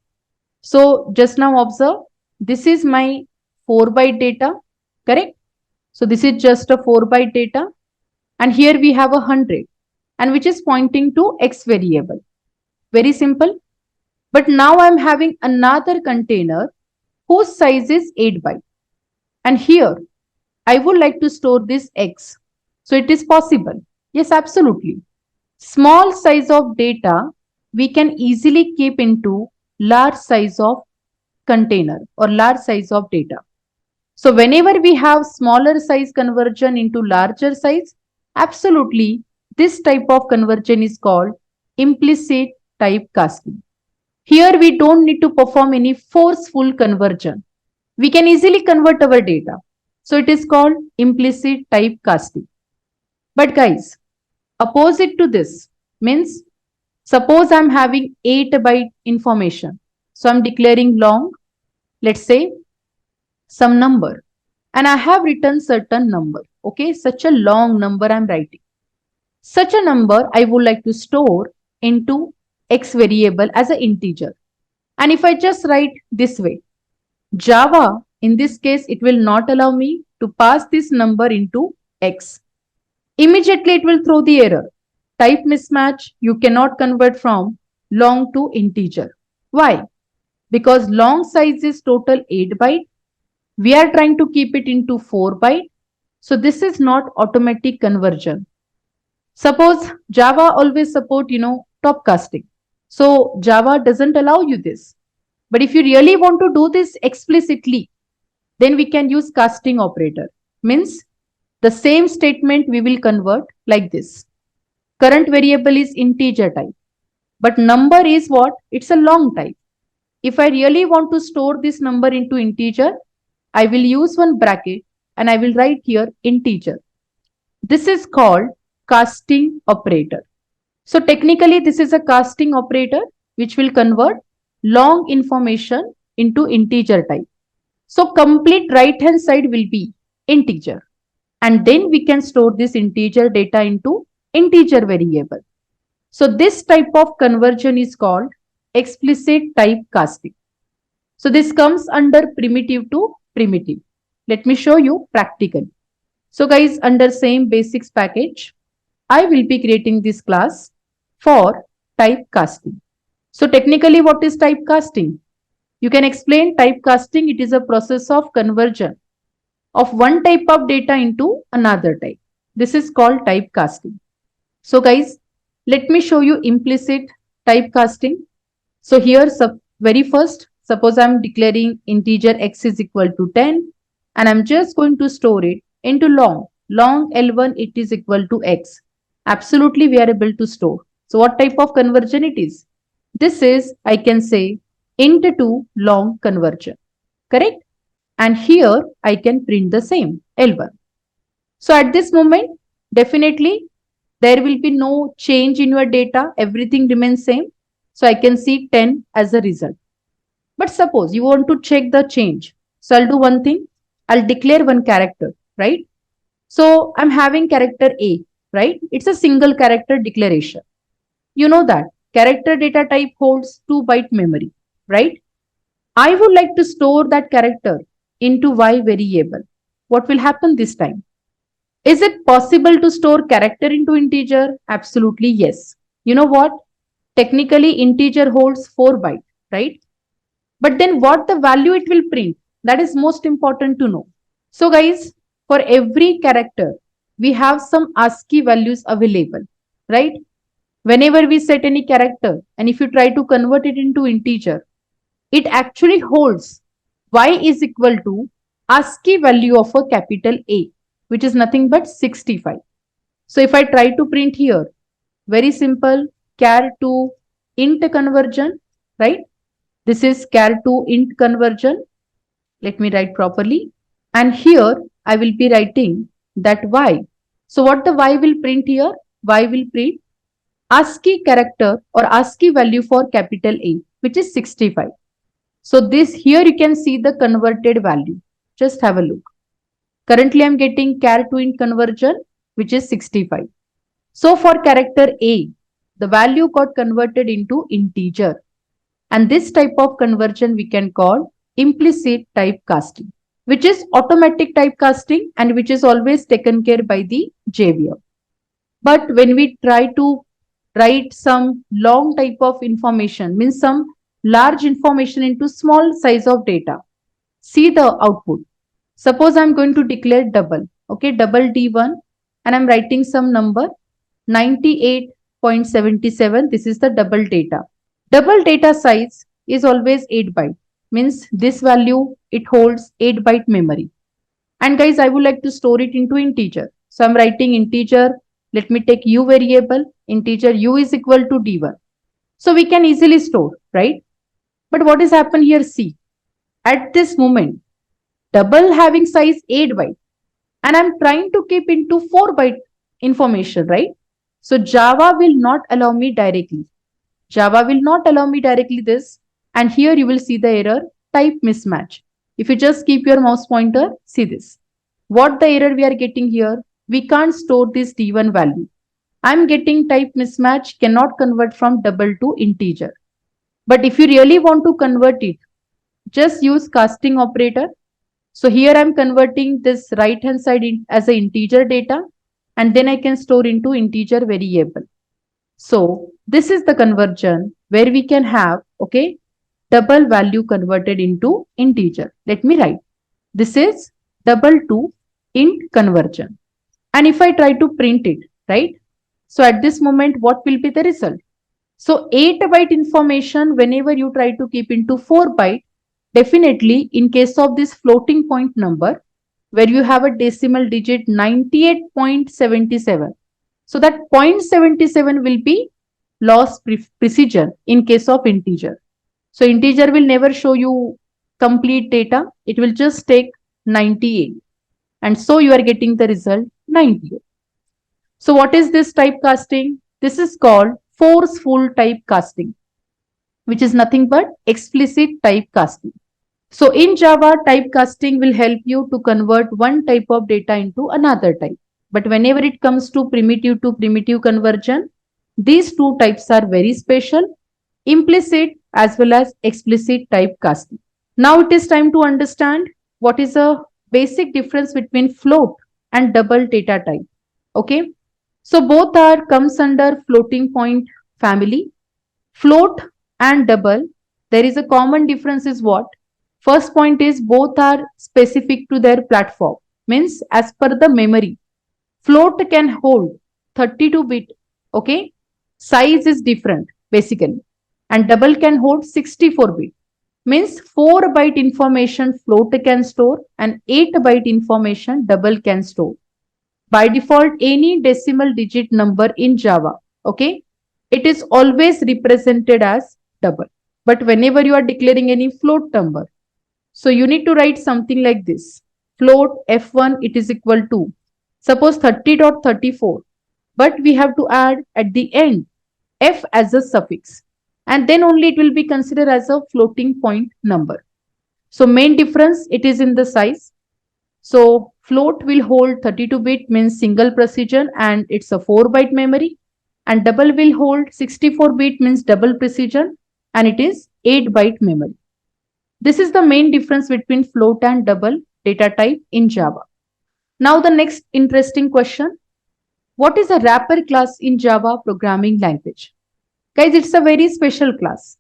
B: So just now observe, this is my 4 byte data, correct? So this is just a 4 byte data, and here we have 100, and which is pointing to x variable. Very simple. But now I'm having another container whose size is 8 byte. And here I would like to store this x. So it is possible. Yes, absolutely. Small size of data we can easily keep into large size of container or large size of data. So whenever we have smaller size conversion into larger size, absolutely this type of conversion is called implicit typecasting. Here we don't need to perform any forceful conversion. We can easily convert our data. So it is called implicit typecasting. But guys, opposite to this means, suppose I'm having 8 byte information. So I'm declaring long, let's say some number, and I have written certain number. Okay, such a long number I'm writing. Such a number I would like to store into x variable as an integer. And if I just write this way, Java, in this case, it will not allow me to pass this number into x. Immediately it will throw the error. Type mismatch, you cannot convert from long to integer. Why? Because long size is total 8 byte. We are trying to keep it into 4 byte. So this is not automatic conversion. Suppose Java always support, top casting. So Java doesn't allow you this. But if you really want to do this explicitly, then we can use casting operator. Means the same statement we will convert like this. Current variable is integer type. But number is what? It's a long type. If I really want to store this number into integer, I will use one bracket and I will write here integer. This is called casting operator. So technically this is a casting operator which will convert long information into integer type. So complete right hand side will be integer. And then we can store this integer data into integer variable. So this type of conversion is called explicit typecasting. So this comes under primitive to primitive. Let me show you practically. So guys, under same basics package, I will be creating this class for typecasting. So technically what is typecasting? You can explain typecasting. It is a process of conversion of one type of data into another type. This is called typecasting. So guys, let me show you implicit typecasting. So here, very first, suppose I'm declaring integer x is equal to 10 and I'm just going to store it into long. Long L1 it is equal to x. Absolutely we are able to store. So what type of conversion it is? This is, I can say, int to long conversion. Correct? And here I can print the same L1. So at this moment, definitely there will be no change in your data. Everything remains same. So I can see 10 as a result. But suppose you want to check the change. So I'll do one thing. I'll declare one character, right? So I'm having character A, right? It's a single character declaration. You know that character data type holds 2-byte memory, right? I would like to store that character into y variable. What will happen this time? Is it possible to store character into integer? Absolutely yes. You know what? Technically integer holds 4 byte, right? But then what the value it will print? That is most important to know. So guys, for every character, we have some ASCII values available, right? Whenever we set any character and if you try to convert it into integer, it actually holds y is equal to ASCII value of a capital A, which is nothing but 65. So if I try to print here, very simple, char to int conversion, right? This is char to int conversion. Let me write properly. And here I will be writing that y. So what the y will print here? Y will print ASCII character or ASCII value for capital A, which is 65. So this here you can see the converted value. Just have a look. Currently I'm getting char to int conversion, which is 65. So for character A, the value got converted into integer. And this type of conversion we can call implicit typecasting, which is automatic typecasting and which is always taken care by the JVM. But when we try to write some long type of information, means some large information into small size of data, see the output. Suppose I'm going to declare double, okay, double D1, and I'm writing some number 98.77. This is the double data. Double data size is always 8 byte, means this value, it holds 8 byte memory. And guys, I would like to store it into integer. So I'm writing integer. Let me take u variable, integer u is equal to D1. So we can easily store, right? But what is happened here? See, at this moment, double having size 8 byte and I'm trying to keep into 4 byte information, right? So Java will not allow me directly. Java will not allow me directly this. And here you will see the error type mismatch. If you just keep your mouse pointer, see this. What the error we are getting here? We can't store this D1 value. I'm getting type mismatch, cannot convert from double to integer. But if you really want to convert it, just use casting operator. So here I'm converting this right hand side as an integer data and then I can store into integer variable. So this is the conversion where we can have, okay, double value converted into integer. Let me write. This is double to int conversion. And if I try to print it, right? So at this moment, what will be the result? So 8 byte information, whenever you try to keep into 4 byte, definitely in case of this floating point number, where you have a decimal digit 98.77. So that 0.77 will be loss precision in case of integer. So integer will never show you complete data. It will just take 98. And so you are getting the result 98. So what is this typecasting? This is called forceful typecasting, which is nothing but explicit typecasting. So in Java, typecasting will help you to convert one type of data into another type. But whenever it comes to primitive conversion, these two types are very special, implicit as well as explicit typecasting. Now it is time to understand what is a basic difference between float and double data type. Okay. So both are comes under floating point family. Float and double, there is a common difference is what? First point is both are specific to their platform. Means as per the memory. Float can hold 32-bit. Okay. Size is different basically. And double can hold 64-bit. Means 4 byte information float can store and 8 byte information double can store. By default, any decimal digit number in Java, okay, it is always represented as double. But whenever you are declaring any float number, so you need to write something like this. Float F1, it is equal to, suppose 30.34, but we have to add at the end F as a suffix. And then only it will be considered as a floating point number. So main difference, it is in the size. So float will hold 32-bit means single precision and it's a 4 byte memory. and double will hold 64-bit means double precision, and it is 8-byte memory. This is the main difference between float and double data type in Java. Now the next interesting question, what is a wrapper class in Java programming language? Guys, it's a very special class.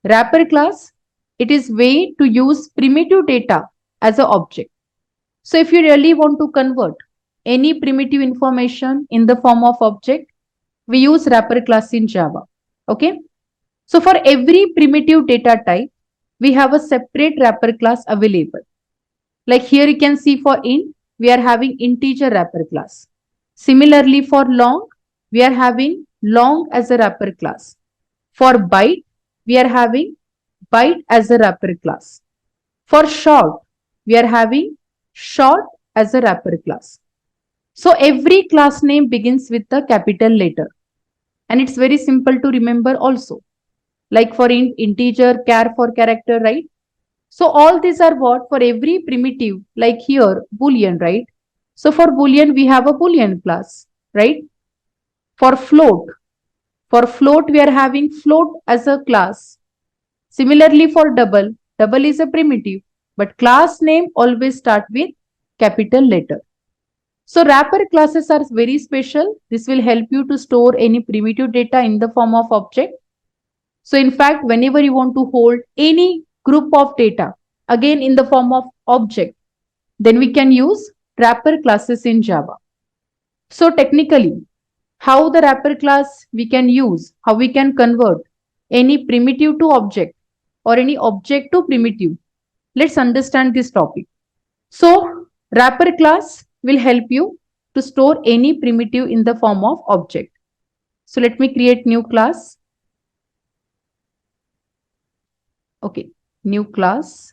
B: Wrapper class, it is way to use primitive data as an object. So if you really want to convert any primitive information in the form of object, we use wrapper class in Java. Okay. So for every primitive data type, we have a separate wrapper class available. Like here you can see for int, we are having integer wrapper class. Similarly for long, we are having long as a wrapper class. For byte, we are having byte as a wrapper class. For short, we are having short as a wrapper class. So every class name begins with the capital letter. And it's very simple to remember also. Like for int, integer, char for character, right? So all these are what for every primitive, like here, Boolean, right? So for Boolean, we have a Boolean class, right? For float, we are having float as a class. Similarly for double, double is a primitive, but class name always start with capital letter. So wrapper classes are very special. This will help you to store any primitive data in the form of object. So in fact, whenever you want to hold any group of data, again in the form of object, then we can use wrapper classes in Java. So technically, how the wrapper class we can use, how we can convert any primitive to object or any object to primitive. Let's understand this topic. So wrapper class will help you to store any primitive in the form of object. So let me create new class. Okay, new class.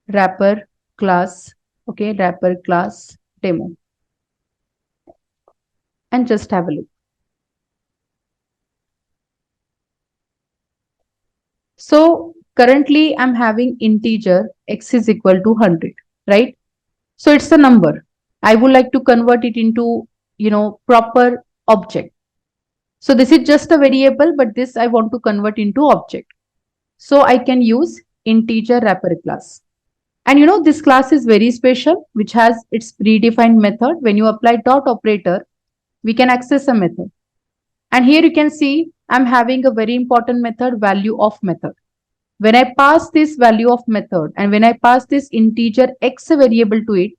B: Wrapper class. Okay, wrapper class demo. And just have a look. So currently I'm having integer x is equal to 100, right? So it's a number. I would like to convert it into, proper object. So this is just a variable, but this I want to convert into object. So I can use integer wrapper class. And this class is very special, which has its predefined method. When you apply dot operator, we can access a method. And here you can see I'm having a very important method, value of method. When I pass this value of method and when I pass this integer x variable to it,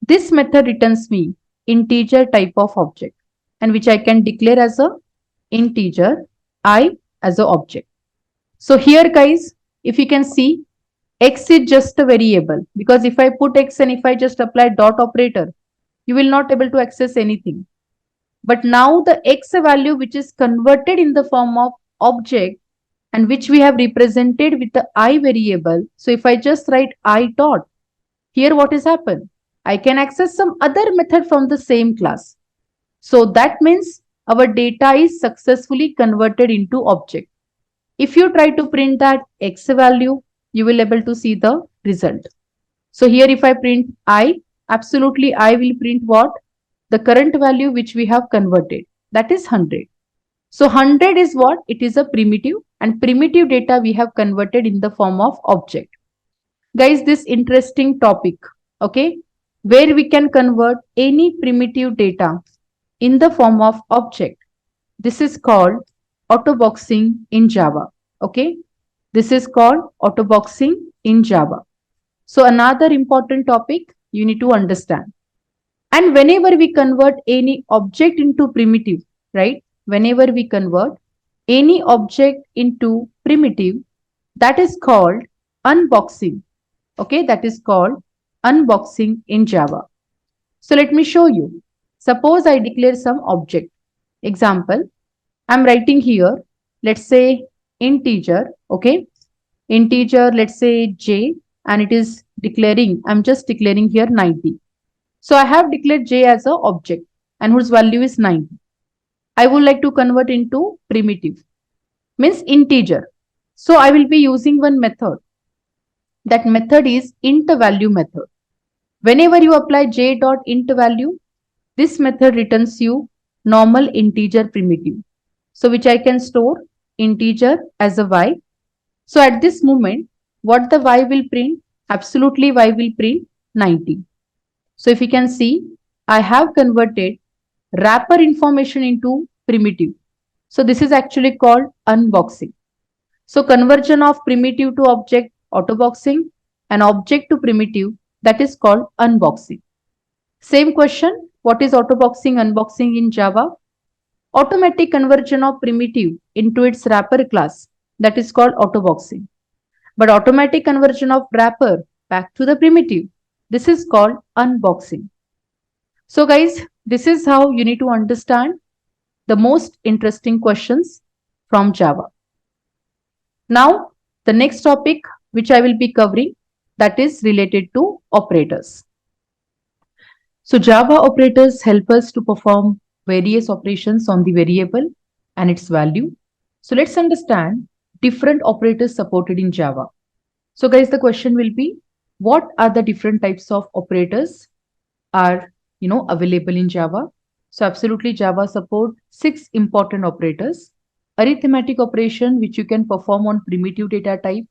B: this method returns me integer type of object, and which I can declare as a integer I as a object. So here guys, if you can see, x is just a variable, because if I put x and if I just apply dot operator, you will not able to access anything. But now the x value which is converted in the form of object and which we have represented with the I variable. So if I just write I dot, here what has happened? I can access some other method from the same class. So that means our data is successfully converted into object. If you try to print that x value, you will able to see the result. So here if I print I, absolutely I will print what? The current value which we have converted, that is 100. So 100 is what? It is a primitive, and primitive data we have converted in the form of object. Guys, this interesting topic, okay, where we can convert any primitive data in the form of object. This is called autoboxing in Java, okay. This is called autoboxing in Java. So another important topic you need to understand. And whenever we convert any object into primitive, right? Whenever we convert any object into primitive, that is called unboxing. Okay, that is called unboxing in Java. So let me show you. Suppose I declare some object. Example, I'm writing here, let's say integer, okay? Integer, let's say j, and it is declaring, I'm just declaring here 90. So I have declared j as an object and whose value is 90. I would like to convert into primitive, means integer. So I will be using one method. That method is int value method. Whenever you apply j dot int value, This method returns you normal integer primitive. So which I can store integer as a y. So at this moment, what the y will print? Absolutely y will print 90. So if you can see, I have converted wrapper information into primitive. So this is actually called unboxing. So conversion of primitive to object, autoboxing, and object to primitive, that is called unboxing. Same question, what is autoboxing, unboxing in Java? Automatic conversion of primitive into its wrapper class, that is called autoboxing. But automatic conversion of wrapper back to the primitive, this is called unboxing. So guys, this is how you need to understand the most interesting questions from Java. Now, the next topic which I will be covering, that is related to operators. So Java operators help us to perform various operations on the variable and its value. So let's understand different operators supported in Java. So guys, the question will be, what are the different types of operators are available in Java? So absolutely Java support 6 important operators. Arithmetic operation which you can perform on primitive data type,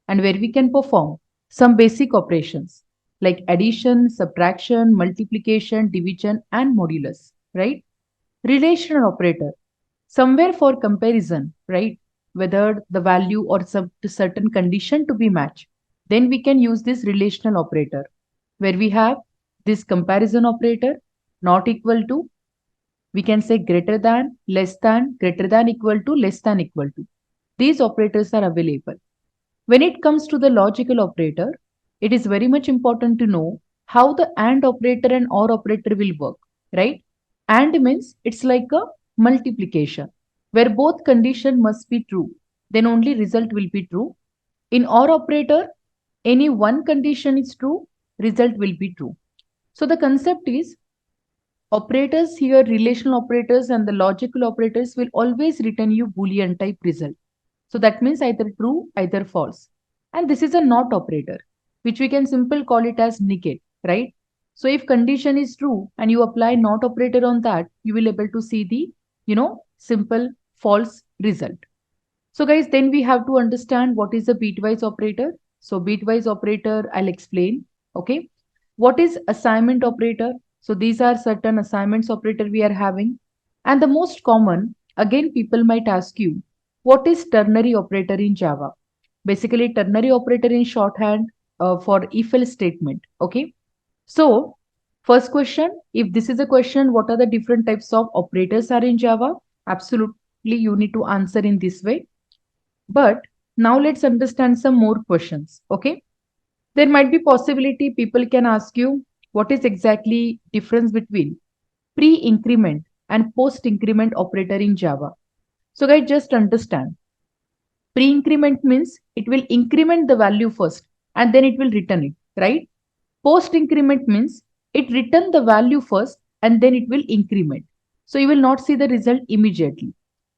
B: and where we can perform some basic operations like addition, subtraction, multiplication, division, and modulus, right? Relational operator, somewhere for comparison, right? Whether the value or some certain condition to be matched, then we can use this relational operator, where we have this comparison operator, not equal to, we can say greater than, less than, greater than equal to, less than equal to. These operators are available. When it comes to the logical operator, it is very much important to know how the AND operator and OR operator will work, right? AND means it's like a multiplication, where both condition must be true, then only result will be true. In OR operator, any one condition is true, result will be true. So the concept is, operators here, relational operators and the logical operators will always return you Boolean type result. So that means either true, either false. And this is a not operator, which we can simply call it as negate, right? So if condition is true and you apply not operator on that, you will able to see the, simple false result. So guys, then we have to understand what is a bitwise operator. So bitwise operator, I'll explain. Okay. What is assignment operator? So these are certain assignments operator we are having. And the most common, again, people might ask you, what is ternary operator in Java? Basically, ternary operator in shorthand for if-else statement. Okay. So first question, if this is a question, what are the different types of operators are in Java? Absolutely, you need to answer in this way. But now let's understand some more questions. Okay. There might be possibility people can ask you, what is exactly difference between pre-increment and post-increment operator in Java? So guys, just understand. Pre-increment means it will increment the value first and then it will return it, right? Post-increment means it return the value first and then it will increment. So you will not see the result immediately.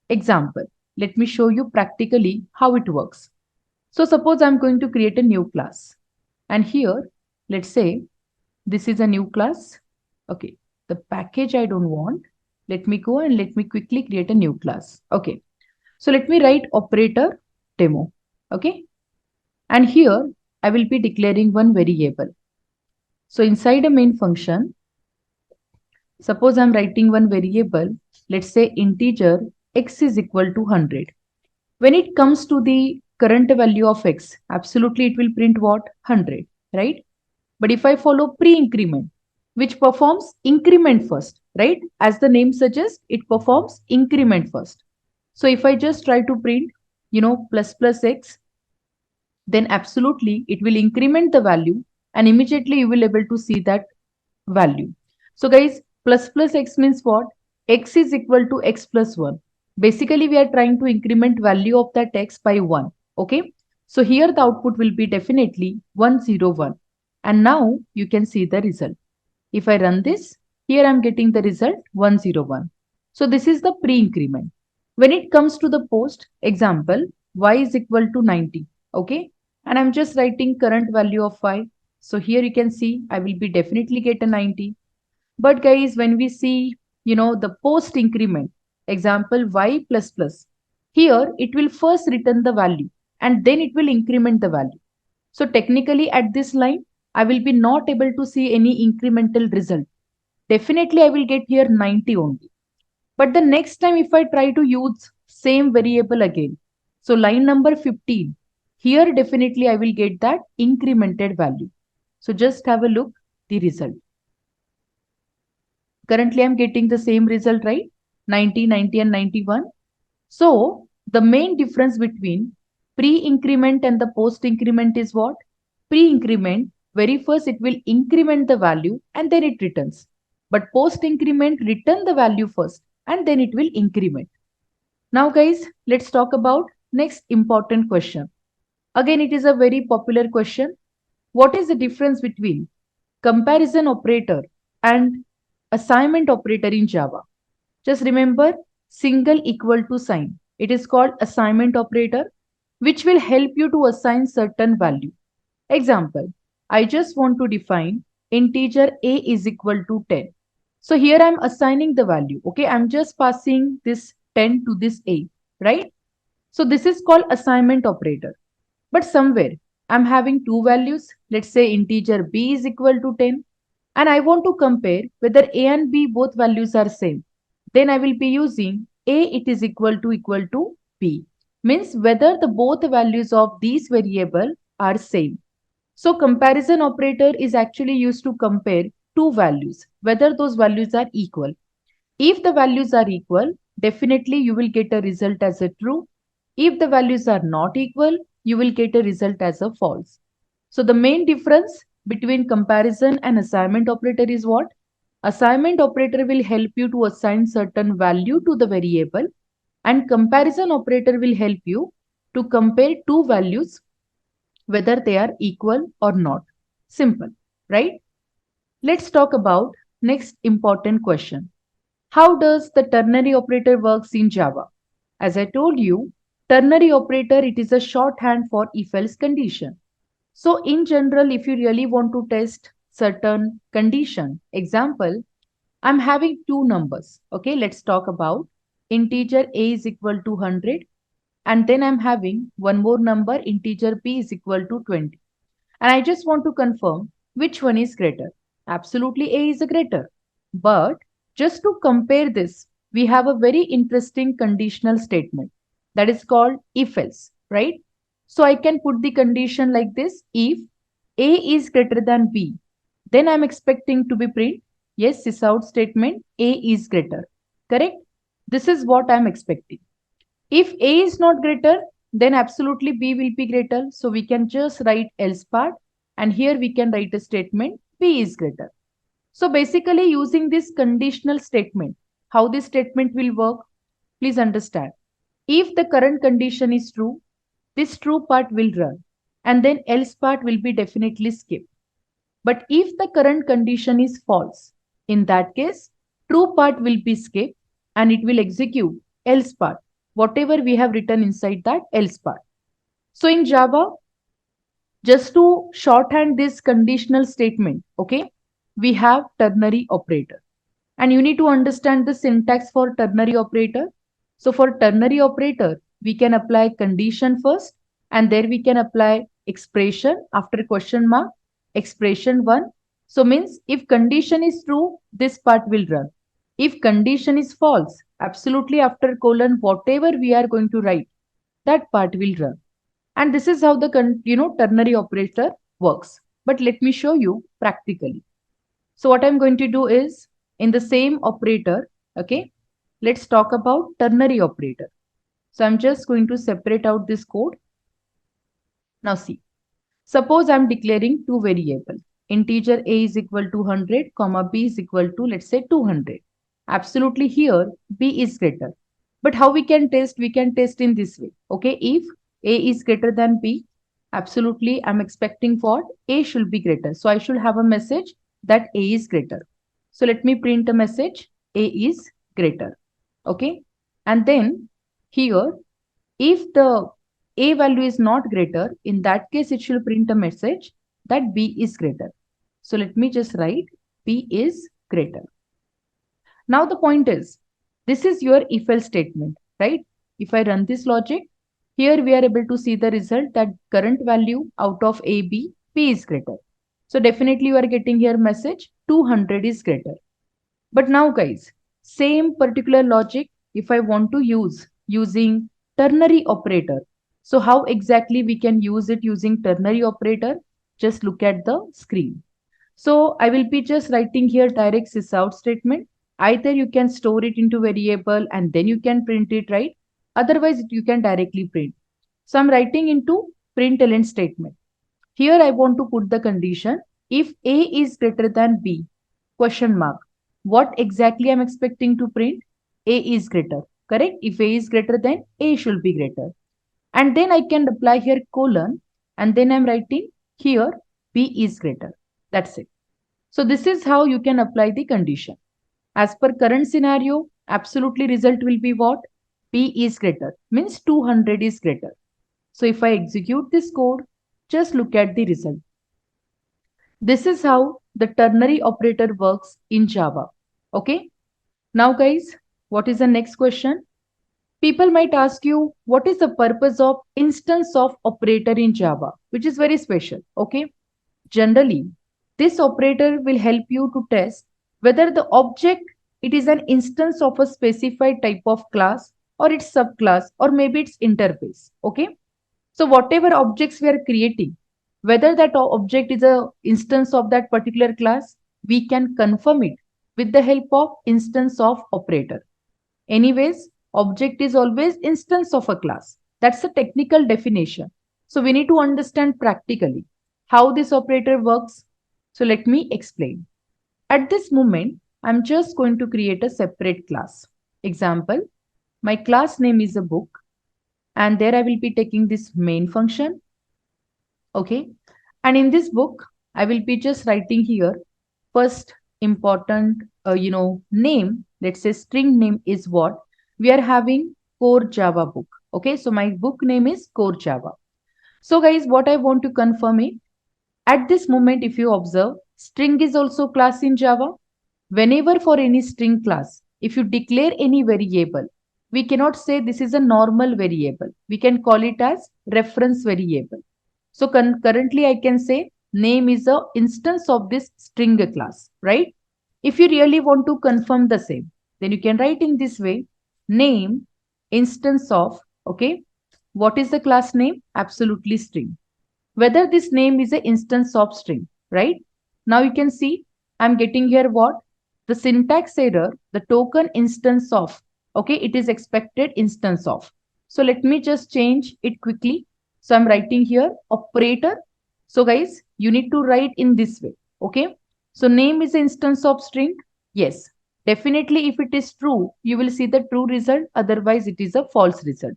B: Example, let me show you practically how it works. So suppose I'm going to create a new class. And here, let's say this is a new class. Okay, the package I don't want. Let me go and let me quickly create a new class. Okay, so let me write operator demo. Okay, and here I will be declaring one variable. So inside a main function, suppose I'm writing one variable, let's say integer x is equal to 100. When it comes to the current value of x, absolutely it will print what? 100, right? But if I follow pre-increment, which performs increment first, right? As the name suggests, it performs increment first. So if I just try to print, plus plus x, then absolutely it will increment the value and immediately you will able to see that value. So guys, plus plus x means what? X is equal to x plus 1. Basically, we are trying to increment value of that x by 1. Okay. So here the output will be definitely 101. And now you can see the result. If I run this, here I'm getting the result 101. So this is the pre-increment. When it comes to the post, example, y is equal to 90. Okay. And I'm just writing current value of y. So here you can see I will be definitely get a 90. But guys, when we see, the post increment, example y plus plus, here it will first return the value and then it will increment the value. So technically at this line, I will be not able to see any incremental result. Definitely I will get here 90 only. But the next time if I try to use same variable again, so line number 15, here definitely I will get that incremented value. So just have a look the result. Currently I'm getting the same result, right? 90, 90 and 91. So the main difference between pre-increment and the post-increment is what? Pre-increment, very first it will increment the value and then it returns. But post-increment, return the value first and then it will increment. Now guys, let's talk about next important question. Again, it is a very popular question. What is the difference between comparison operator and assignment operator in Java? Just remember single equal to sign. It is called assignment operator, which will help you to assign certain value. Example, I just want to define integer a is equal to 10. So here I'm assigning the value. Okay, I'm just passing this 10 to this a, right? So this is called assignment operator. But somewhere I'm having two values. Let's say integer b is equal to 10 and I want to compare whether a and b both values are same. Then I will be using a it is equal to b. Means whether the both values of these variable are same. So comparison operator is actually used to compare two values, whether those values are equal. If the values are equal, definitely you will get a result as a true. If the values are not equal, you will get a result as a false. So the main difference between comparison and assignment operator is what? Assignment operator will help you to assign certain value to the variable and comparison operator will help you to compare two values whether they are equal or not. Simple, right? Let's talk about next important question. How does the ternary operator works in Java? As I told you, ternary operator, it is a shorthand for if-else condition. So in general, if you really want to test certain condition, example, I'm having two numbers. Okay, let's talk about integer a is equal to 100 and then I'm having one more number integer b is equal to 20. And I just want to confirm which one is greater. Absolutely A is a greater. But just to compare this, we have a very interesting conditional statement that is called if else, right? So I can put the condition like this. If A is greater than B, then I'm expecting to be print, yes, sysout statement, A is greater. Correct? This is what I'm expecting. If A is not greater, then absolutely B will be greater. So we can just write else part and here we can write a statement B is greater. So basically using this conditional statement, how this statement will work, please understand. If the current condition is true, this true part will run and then else part will be definitely skipped. But if the current condition is false, in that case, true part will be skipped and it will execute else part, whatever we have written inside that else part. So in Java, just to shorthand this conditional statement, okay, we have ternary operator. And you need to understand the syntax for ternary operator. So for ternary operator, we can apply condition first and there we can apply expression after question mark, expression 1. So means if condition is true, this part will run. If condition is false, absolutely after colon, whatever we are going to write, that part will run. And this is how the ternary operator works. But let me show you practically. So what I'm going to do is in the same operator, okay, let's talk about ternary operator. So I'm just going to separate out this code. Now see, suppose I'm declaring two variables. Integer a is equal to 100, comma b is equal to, let's say, 200. Absolutely here, b is greater. But how we can test? We can test in this way. Okay, if a is greater than b, absolutely I'm expecting what? A should be greater. So I should have a message that a is greater. So let me print a message, a is greater. Okay, and then here, if the a value is not greater, in that case, it should print a message that b is greater. So let me just write b is greater. Now the point is, this is your if else statement, right? If I run this logic, here we are able to see the result that current value out of A, B is greater. So definitely you are getting here message 200 is greater. But now guys, same particular logic if I want to use using ternary operator. So how exactly we can use it using ternary operator? Just look at the screen. So I will be just writing here direct sysout statement. Either you can store it into variable and then you can print it, right? Otherwise you can directly print. So I'm writing into println statement. Here I want to put the condition if A is greater than B, question mark. What exactly I'm expecting to print? A is greater, correct? If A is greater, then A should be greater. And then I can apply here colon and then I'm writing here B is greater. That's it. So this is how you can apply the condition. As per current scenario, absolutely result will be what? B is greater, means 200 is greater. So if I execute this code, just look at the result. This is how the ternary operator works in Java. Okay. Now guys, what is the next question? People might ask you, what is the purpose of instance of operator in Java, which is very special. Okay. Generally, this operator will help you to test whether the object it is an instance of a specified type of class or its subclass or maybe its interface. Okay. So whatever objects we are creating, whether that object is a instance of that particular class, we can confirm it with the help of instance of operator. Anyways, object is always instance of a class. That's a technical definition. So we need to understand practically how this operator works. So let me explain. At this moment, I'm just going to create a separate class. Example, my class name is a book and there I will be taking this main function. Okay. And in this book, I will be just writing here first important, name. Let's say string name is what? We are having core Java book. Okay. So my book name is core Java. So guys, what I want to confirm it, at this moment, if you observe, string is also class in Java. Whenever for any string class, if you declare any variable, we cannot say this is a normal variable. We can call it as reference variable. So currently I can say name is a instance of this string class, right? If you really want to confirm the same, then you can write in this way, name instance of, okay, what is the class name? Absolutely string. Whether this name is an instance of string, right? Now you can see I'm getting here what? The syntax error, the token instance of, okay, it is expected instance of. So let me just change it quickly. So I'm writing here operator. So guys, you need to write in this way, okay? So name is instance of string. Yes, definitely if it is true, you will see the true result. Otherwise, it is a false result.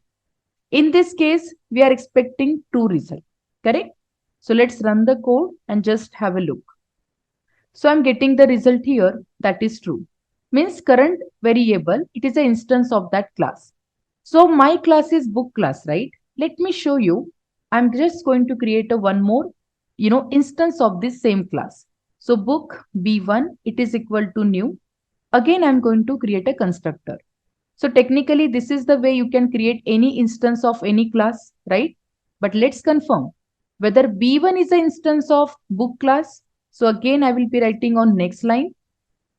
B: In this case, we are expecting true result, correct? So let's run the code and just have a look. So I'm getting the result here that is true. Means current variable, it is an instance of that class. So my class is book class, right? Let me show you. I'm just going to create a one more, instance of this same class. So book B1, it is equal to new. Again, I'm going to create a constructor. So technically, this is the way you can create any instance of any class, right? But let's confirm whether B1 is an instance of book class. So again, I will be writing on next line.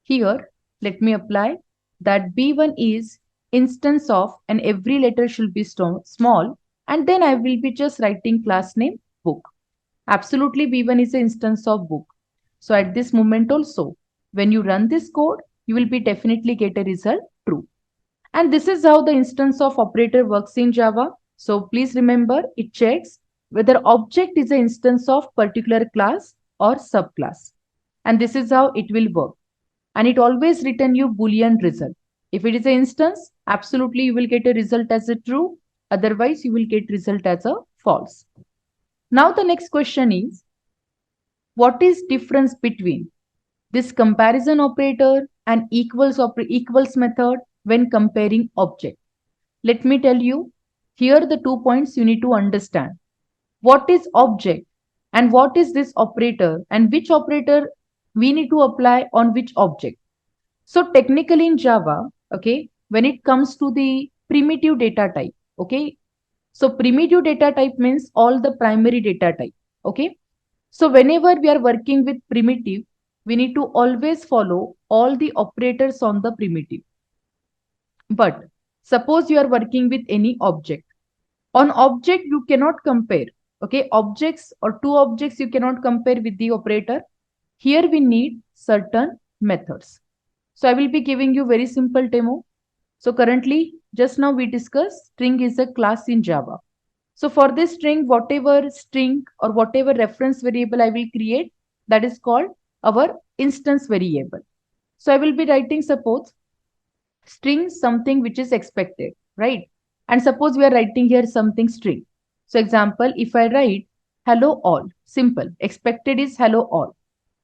B: Here, let me apply that B1 is instance of, and every letter should be small. And then I will be just writing class name book. Absolutely, B1 is an instance of book. So at this moment also, when you run this code, you will be definitely get a result true. And this is how the instance of operator works in Java. So please remember, it checks whether object is an instance of particular class or subclass. And this is how it will work. And it always return you Boolean result. If it is an instance, absolutely you will get a result as a true. Otherwise, you will get result as a false. Now the next question is, what is difference between this comparison operator and equals method when comparing object? Let me tell you, here the 2 points you need to understand. What is object and what is this operator and which operator we need to apply on which object? So technically in Java, okay, when it comes to the primitive data type, okay, so primitive data type means all the primary data type, okay. So whenever we are working with primitive, we need to always follow all the operators on the primitive. But suppose you are working with any object. On object, you cannot compare. Okay, objects or two objects you cannot compare with the operator. Here we need certain methods. So I will be giving you very simple demo. So currently, just now we discussed string is a class in Java. So for this string, whatever string or whatever reference variable I will create, that is called our instance variable. So I will be writing suppose string something which is expected, right? And suppose we are writing here something string. So example, if I write hello all, simple, expected is hello all.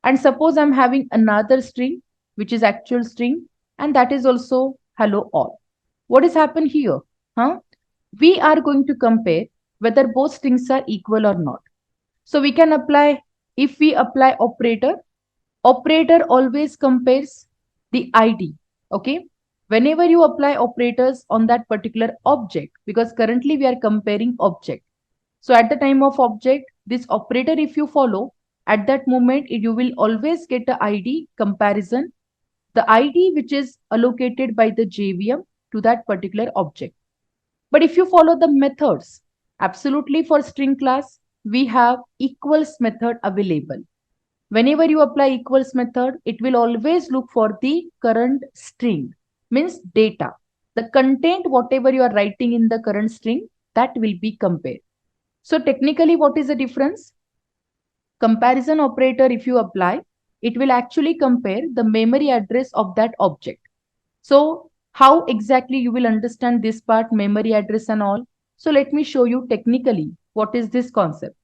B: And suppose I'm having another string, which is actual string, and that is also hello all. What is happened here? Huh? We are going to compare whether both strings are equal or not. So we can apply, if we apply operator, operator always compares the ID. Okay. Whenever you apply operators on that particular object, because currently we are comparing object. So at the time of object, this operator, if you follow, at that moment, you will always get the ID comparison, the ID which is allocated by the JVM to that particular object. But if you follow the methods, absolutely for string class, we have equals method available. Whenever you apply equals method, it will always look for the current string, means data. The content, whatever you are writing in the current string, that will be compared. So technically, what is the difference? Comparison operator, if you apply, it will actually compare the memory address of that object. So how exactly you will understand this part, memory address and all? So let me show you technically what is this concept.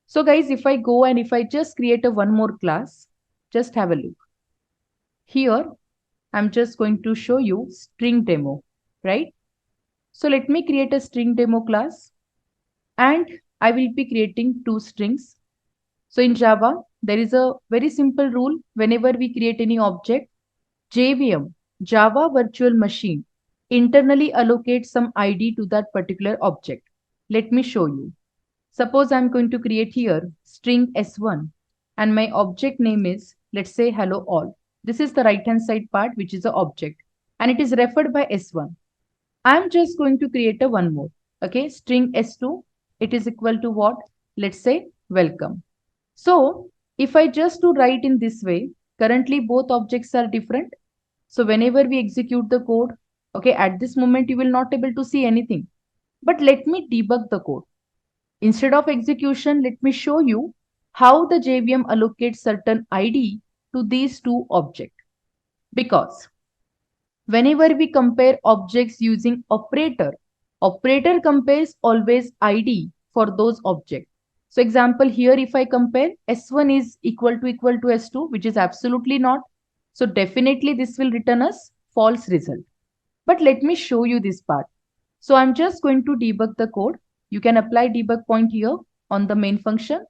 B: So guys, if I go and if I just create a one more class, just have a look. Here, I'm just going to show you string demo, right? So let me create a string demo class and I will be creating two strings. So in Java, there is a very simple rule. Whenever we create any object, JVM, Java Virtual Machine, internally allocates some ID to that particular object. Let me show you. Suppose I'm going to create here string S1 and my object name is, let's say, hello all. This is the right hand side part, which is the object, and it is referred by S1. I'm just going to create a one more. Okay, string S2, it is equal to what? Let's say welcome. So if I just to write in this way, currently both objects are different. So whenever we execute the code, okay, at this moment you will not able to see anything. But let me debug the code. Instead of execution, let me show you how the JVM allocates certain ID to these two objects. Because whenever we compare objects using operator, operator compares always ID for those objects. So example here, if I compare S1 is equal to S2, which is absolutely not. So definitely this will return us false result. But let me show you this part. So I'm just going to debug the code. You can apply debug point here on the main function.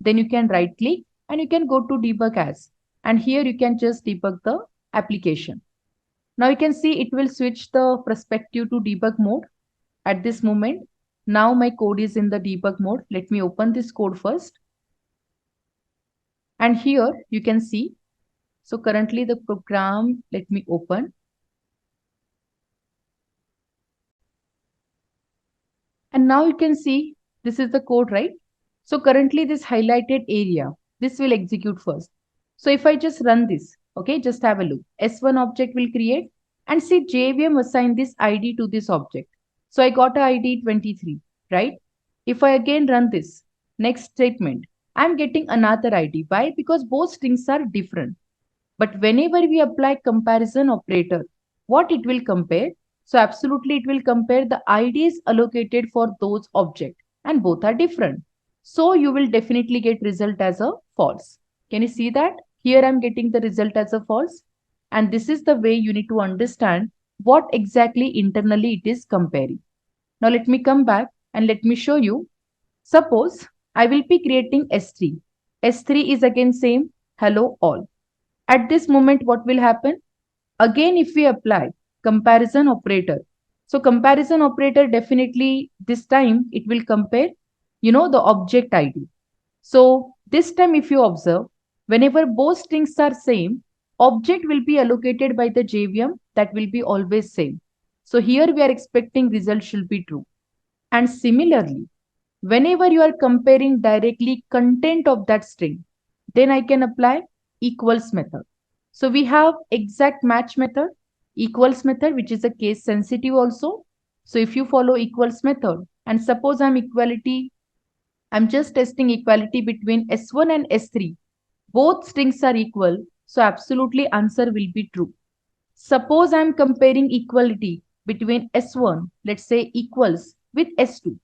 B: Then you can right click and you can go to debug as. And here you can just debug the application. Now you can see it will switch the perspective to debug mode at this moment. Now my code is in the debug mode. Let me open this code first. And here you can see. So currently the program, let me open. And now you can see this is the code, right? So currently this highlighted area, this will execute first. So if I just run this, okay, just have a look. S1 object will create and see JVM assign this ID to this object. So I got a ID 23, right? If I again run this next statement, I'm getting another ID. Why? Because both strings are different. But whenever we apply comparison operator, what it will compare? So absolutely it will compare the IDs allocated for those objects and both are different. So you will definitely get result as a false. Can you see that? Here I'm getting the result as a false. And this is the way you need to understand what exactly internally it is comparing. Now let me come back and let me show you. Suppose I will be creating S3. S3 is again same hello all. At this moment, what will happen? Again, if we apply comparison operator, so comparison operator definitely this time it will compare, the object ID. So this time if you observe, whenever both strings are same, object will be allocated by the JVM that will be always same. So here we are expecting result should be true. And similarly, whenever you are comparing directly content of that string, then I can apply equals method. So we have exact match method, equals method, which is a case sensitive also. So if you follow equals method and suppose I'm just testing equality between S1 and S3. Both strings are equal, so absolutely answer will be true. Suppose I'm comparing equality between S1, let's say equals with S2.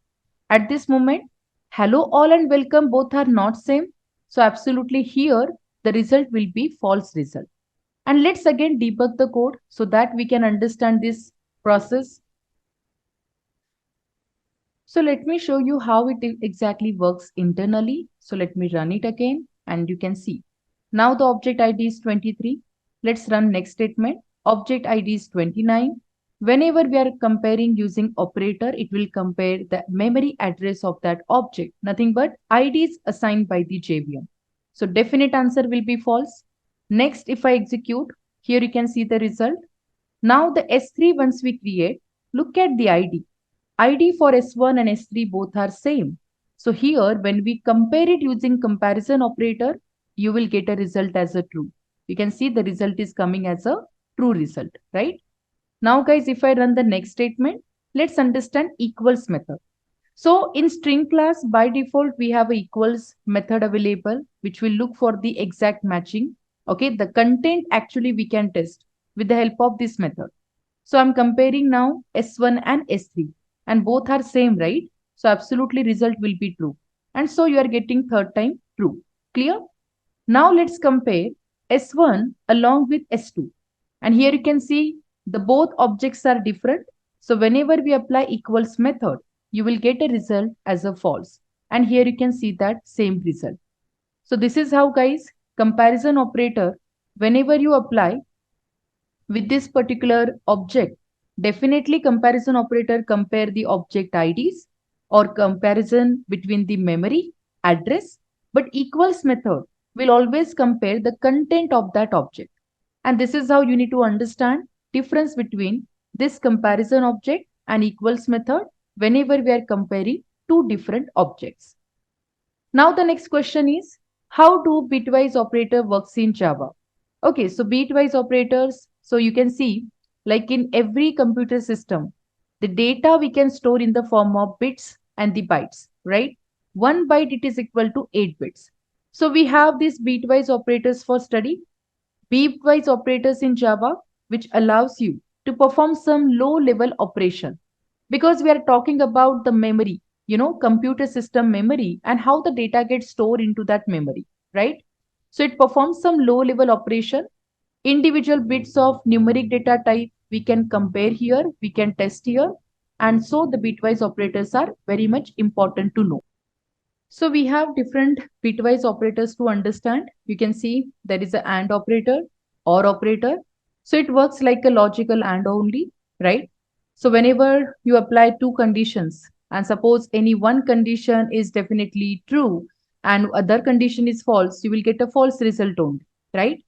B: At this moment, hello all and welcome both are not same. So absolutely here, the result will be false result. And let's again debug the code so that we can understand this process. So let me show you how it exactly works internally. So let me run it again and you can see. Now the object ID is 23. Let's run next statement. Object ID is 29. Whenever we are comparing using operator, it will compare the memory address of that object. Nothing but IDs assigned by the JVM. So definite answer will be false. Next, if I execute, here you can see the result. Now the S3 once we create, look at the ID. ID for S1 and S3 both are same. So here when we compare it using comparison operator, you will get a result as a true. You can see the result is coming as a true result, right? Now guys, if I run the next statement, let's understand equals method. So in string class, by default, we have a equals method available, which will look for the exact matching. Okay, the content actually we can test with the help of this method. So I'm comparing now S1 and S3 and both are same, right? So absolutely result will be true. And so you are getting third time true. Clear? Now let's compare S1 along with S2. And here you can see the both objects are different. So whenever we apply equals method, you will get a result as a false. And here you can see that same result. So this is how guys, comparison operator, whenever you apply with this particular object, definitely comparison operator compare the object IDs or comparison between the memory address, but equals method will always compare the content of that object. And this is how you need to understand difference between this comparison object and equals method whenever we are comparing two different objects. Now the next question is, how do bitwise operator works in Java? Okay, so bitwise operators, so you can see like in every computer system, the data we can store in the form of bits and the bytes, right? 1 byte it is equal to 8 bits. So we have these bitwise operators for study. Bitwise operators in Java, which allows you to perform some low level operation because we are talking about the memory, computer system memory and how the data gets stored into that memory, right? So it performs some low level operation. Individual bits of numeric data type we can compare here, we can test here. And so the bitwise operators are very much important to know. So we have different bitwise operators to understand. You can see there is an AND operator, OR operator. So it works like a logical AND only, right? So whenever you apply two conditions and suppose any one condition is definitely true and other condition is false, you will get a false result only, right?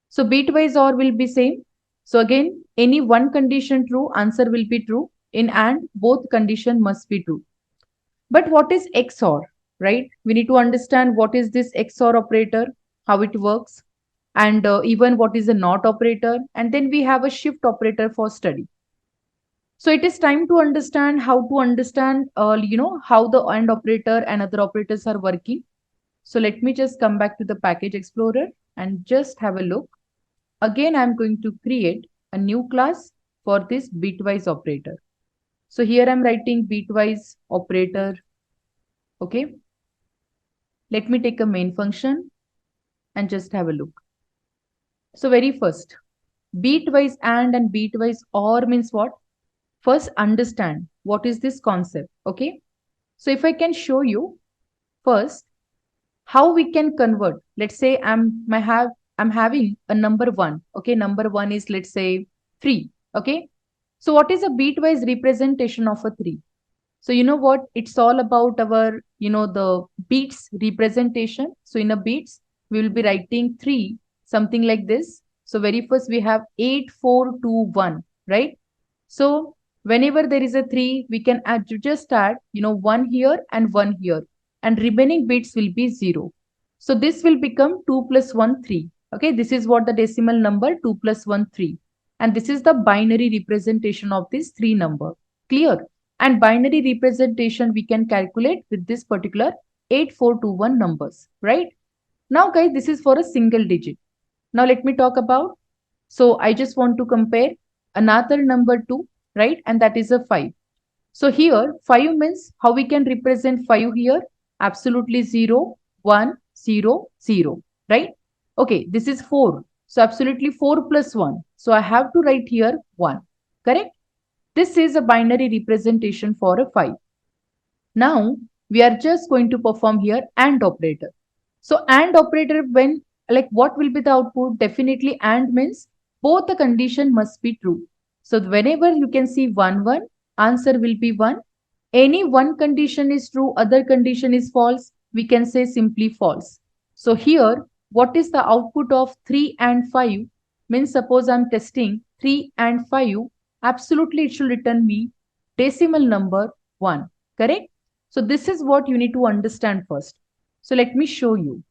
B: So bitwise OR will be same. So again, any one condition true, answer will be true. In AND, both condition must be true. But what is XOR, right? We need to understand what is this XOR operator, how it works, and even what is a NOT operator. And then we have a shift operator for study. So it is time to understand how to understand, how the AND operator and other operators are working. So let me just come back to the package explorer and just have a look. Again, I'm going to create a new class for this bitwise operator. So here I'm writing bitwise operator. Okay. Let me take a main function and just have a look. So very first, bitwise and bitwise OR means what? First, understand what is this concept. Okay. So if I can show you first how we can convert, let's say I have I'm having a number 1. Okay, number 1 is, let's say, 3. Okay, so what is a bitwise representation of a 3? So you know what? It's all about our, the beats representation. So in a beats, we will be writing 3, something like this. So very first we have 8, 4, 2, 1, right? So whenever there is a 3, we can add, just add, 1 here and 1 here. And remaining bits will be 0. So this will become 2 plus 1, 3. Okay, this is what the decimal number 2 plus 1, 3. And this is the binary representation of this 3 number. Clear? And binary representation we can calculate with this particular 8421 numbers, right? Now guys, this is for a single digit. Now let me talk about, so I just want to compare another number 2, right? And that is a 5. So here 5 means how we can represent 5 here? Absolutely 0, 1, 0, 0, right? Okay, this is 4. So absolutely 4 plus 1. So I have to write here 1, correct? This is a binary representation for a 5. Now we are just going to perform here AND operator. So AND operator, when, like, what will be the output? Definitely AND means both the condition must be true. So whenever you can see 1, 1, answer will be 1. Any one condition is true, other condition is false, we can say simply false. So here, what is the output of 3 and 5? Means suppose I'm testing 3 and 5, absolutely it should return me decimal number 1, correct? So this is what you need to understand first. So let me show you.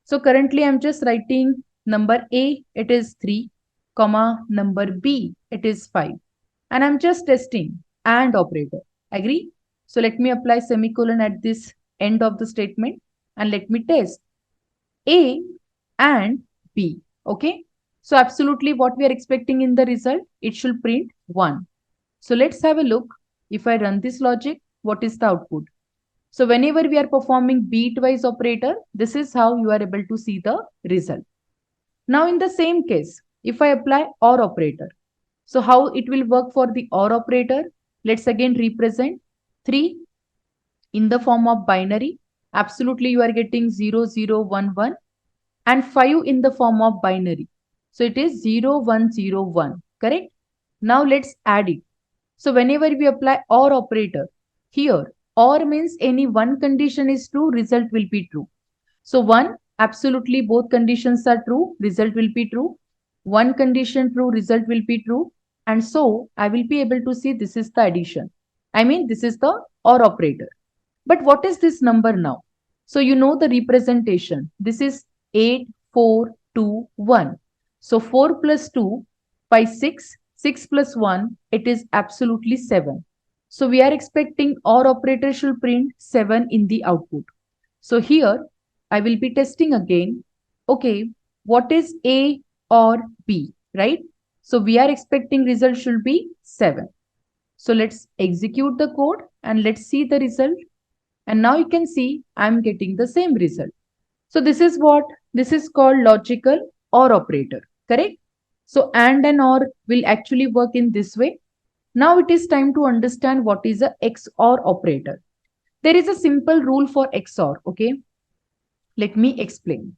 B: So currently I'm just writing number A, it is 3, comma, number B, it is 5. And I'm just testing AND operator. Agree? So let me apply semicolon at this end of the statement and let me test A and B. Okay. So absolutely what we are expecting in the result, it should print 1. So let's have a look. If I run this logic, what is the output? So whenever we are performing bitwise operator, this is how you are able to see the result. Now in the same case, if I apply OR operator, so how it will work for the OR operator? Let's again represent 3 in the form of binary. Absolutely you are getting 0, 0, 1, 1, and 5 in the form of binary. So it is 0, 1, 0, 1, correct? Now let's add it. So whenever we apply OR operator, here OR means any one condition is true, result will be true. So 1, absolutely both conditions are true, result will be true. One condition true, result will be true. And so I will be able to see this is the addition. I mean, this is the OR operator. But what is this number now? So you know the representation. This is 8, 4, 2, 1. So 4 plus 2, 5, 6. 6 plus 1, it is absolutely 7. So we are expecting OR operator should print 7 in the output. So here I will be testing again. Okay, what is A or B, right? So we are expecting result should be 7. So let's execute the code and let's see the result. And now you can see I'm getting the same result. So this is what? This is called logical OR operator, correct? So AND and OR will actually work in this way. Now it is time to understand what is a XOR operator. There is a simple rule for XOR, okay? Let me explain.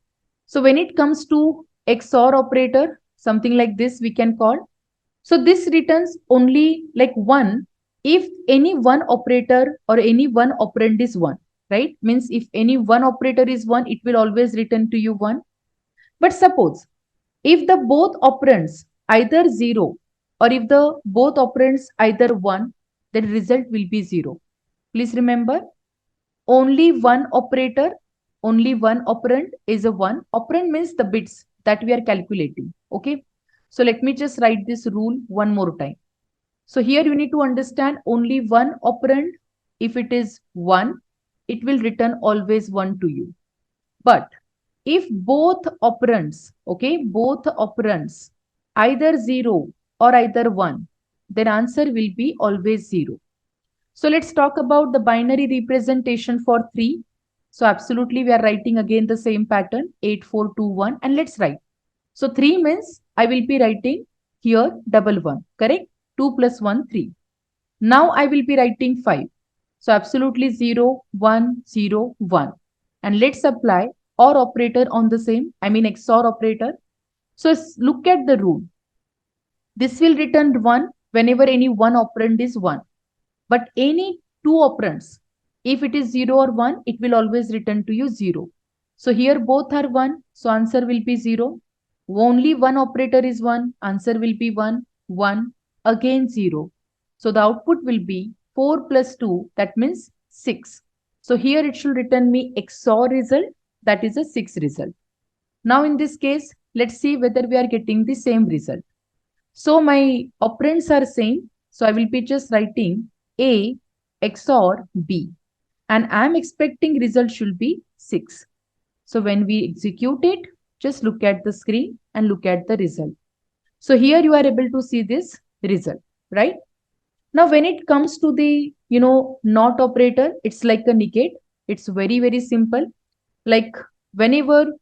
B: So when it comes to XOR operator, something like this we can call. So this returns only like 1 if any one operator or any one operand is 1, right? Means if any one operator is 1, it will always return to you 1. But suppose if the both operands either 0 or if the both operands either 1, then result will be 0. Please remember, only one operator, only one operand is a 1. Operand means the bits that we are calculating. Okay. So let me just write this rule one more time. So here you need to understand only one operand. If it is 1, it will return always 1 to you. But if both operands, okay, both operands either 0 or either 1, then answer will be always 0. So let's talk about the binary representation for 3. So absolutely we are writing again the same pattern 8, 4, 2, 1, and let's write. So 3 means I will be writing here double 1, correct? 2 plus 1, 3. Now I will be writing 5. So absolutely 0, 1, 0, 1. And let's apply OR operator on the same, I mean XOR operator. So look at the rule. This will return 1 whenever any one operand is 1. But any two operands, if it is 0 or 1, it will always return to you 0. So here both are 1, so answer will be 0. Only one operator is 1, answer will be 1, 1, again 0. So the output will be 4 plus 2, that means 6. So here it should return me XOR result, that is a 6 result. Now in this case, let's see whether we are getting the same result. So my operands are same. So I will be just writing A XOR B. And I am expecting result should be 6. So when we execute it, just look at the screen and look at the result. So here you are able to see this result, right? Now when it comes to the, not operator, it's like a negate. It's very, very simple. Like whenever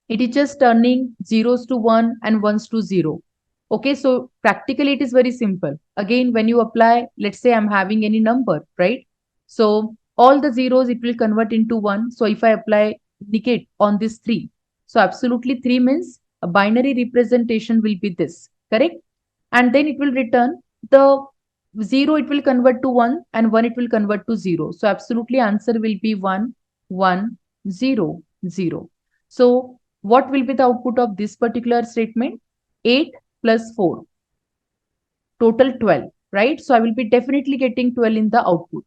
B: it is just turning zeros to 1 and ones to 0. Okay, so practically it is very simple. Again, when you apply, let's say I'm having any number, right? So all the zeros, it will convert into 1. So if I apply negate on this 3, so absolutely 3 means a binary representation will be this, correct? And then it will return the 0, it will convert to 1, and 1 it will convert to 0. So absolutely answer will be 1, 1, 0, 0. So what will be the output of this particular statement? 8 plus 4, total 12, right? So I will be definitely getting 12 in the output.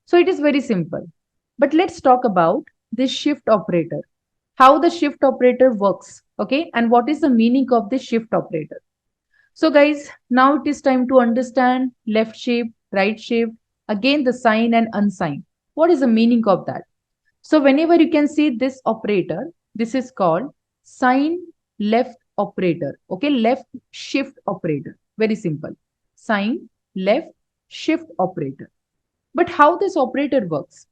B: So it is very simple. But let's talk about this shift operator, how the shift operator works, okay? And what is the meaning of this shift operator? So guys, now it is time to understand left shift, right shift, again the sign and unsign. What is the meaning of that? So whenever you can see this operator, this is called sign left operator. Okay, left shift operator. Very simple. Sign left shift operator. But how this operator works?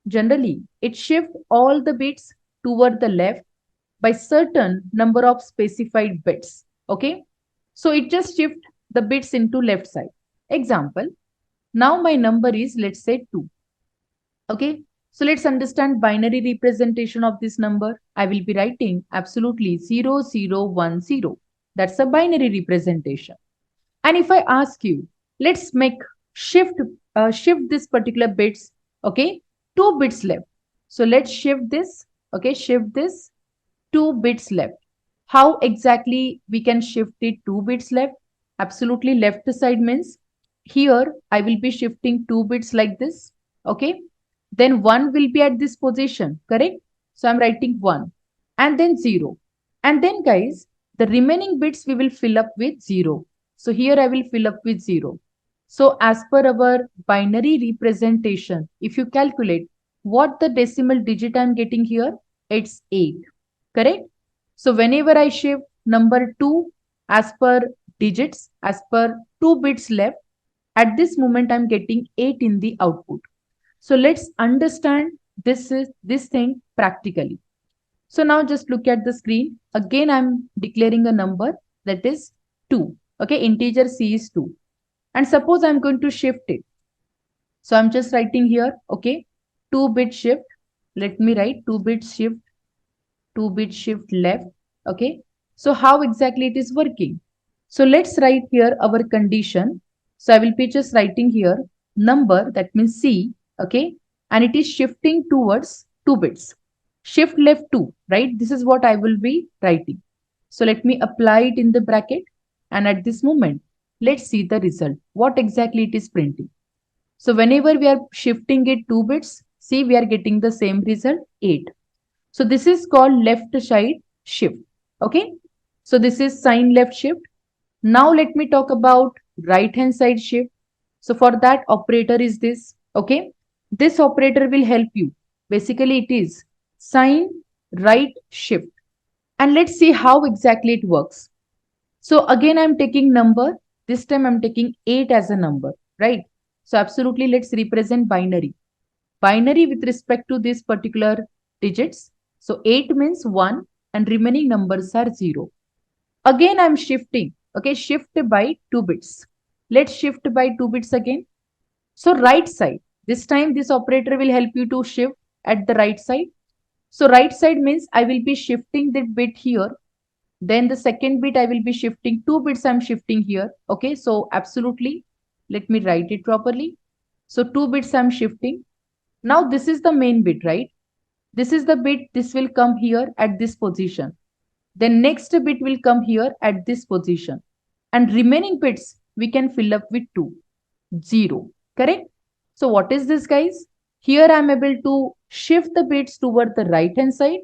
B: Generally, it shifts all the bits toward the left by certain number of specified bits. Okay, so it just shifts the bits into left side. Example, now my number is, let's say, 2. Okay, so let's understand binary representation of this number. I will be writing absolutely 0010. That's a binary representation. And if I ask you, let's make shift this particular bits, okay, 2 bits left. So let's shift this, okay, shift this 2 bits left. How exactly we can shift it 2 bits left? Absolutely left side means here I will be shifting 2 bits like this, okay. Then 1 will be at this position, correct? So I'm writing 1 and then 0. And then guys, the remaining bits we will fill up with 0. So here I will fill up with 0. So as per our binary representation, if you calculate what the decimal digit I'm getting here, it's 8, correct? So whenever I shift number 2 as per digits, as per 2 bits left, at this moment I'm getting 8 in the output. So let's understand this thing practically. So now just look at the screen. Again, I'm declaring a number that is 2. Okay, integer C is 2. And suppose I'm going to shift it. So I'm just writing here, okay, 2-bit shift. Let me write 2-bit shift, 2-bit shift left. Okay, so how exactly it is working? So let's write here our condition. So I will be just writing here number, that means C, okay, and it is shifting towards 2 bits. Shift left 2, right? This is what I will be writing. So let me apply it in the bracket, and at this moment, let's see the result. What exactly it is printing. So whenever we are shifting it 2 bits, see we are getting the same result, 8. So this is called left side shift. Okay. So this is sign left shift. Now let me talk about right hand side shift. So for that operator is this. Okay. This operator will help you. Basically it is sign right shift. And let's see how exactly it works. So again I'm taking number. This time I'm taking 8 as a number, right? So absolutely let's represent binary. Binary with respect to this particular digits. So 8 means 1 and remaining numbers are 0. Again I'm shifting. Okay, shift by 2 bits. Let's shift by 2 bits again. So right side. This time this operator will help you to shift at the right side. So right side means I will be shifting the bit here Then the second bit I will be shifting 2 bits. I'm shifting here. Okay, so absolutely, let me write it properly. So 2 bits I'm shifting. Now this is the main bit, right? This is the bit, this will come here at this position. Then next bit will come here at this position. And remaining bits we can fill up with 2, 0, correct? So what is this, guys? Here I am able to shift the bits toward the right hand side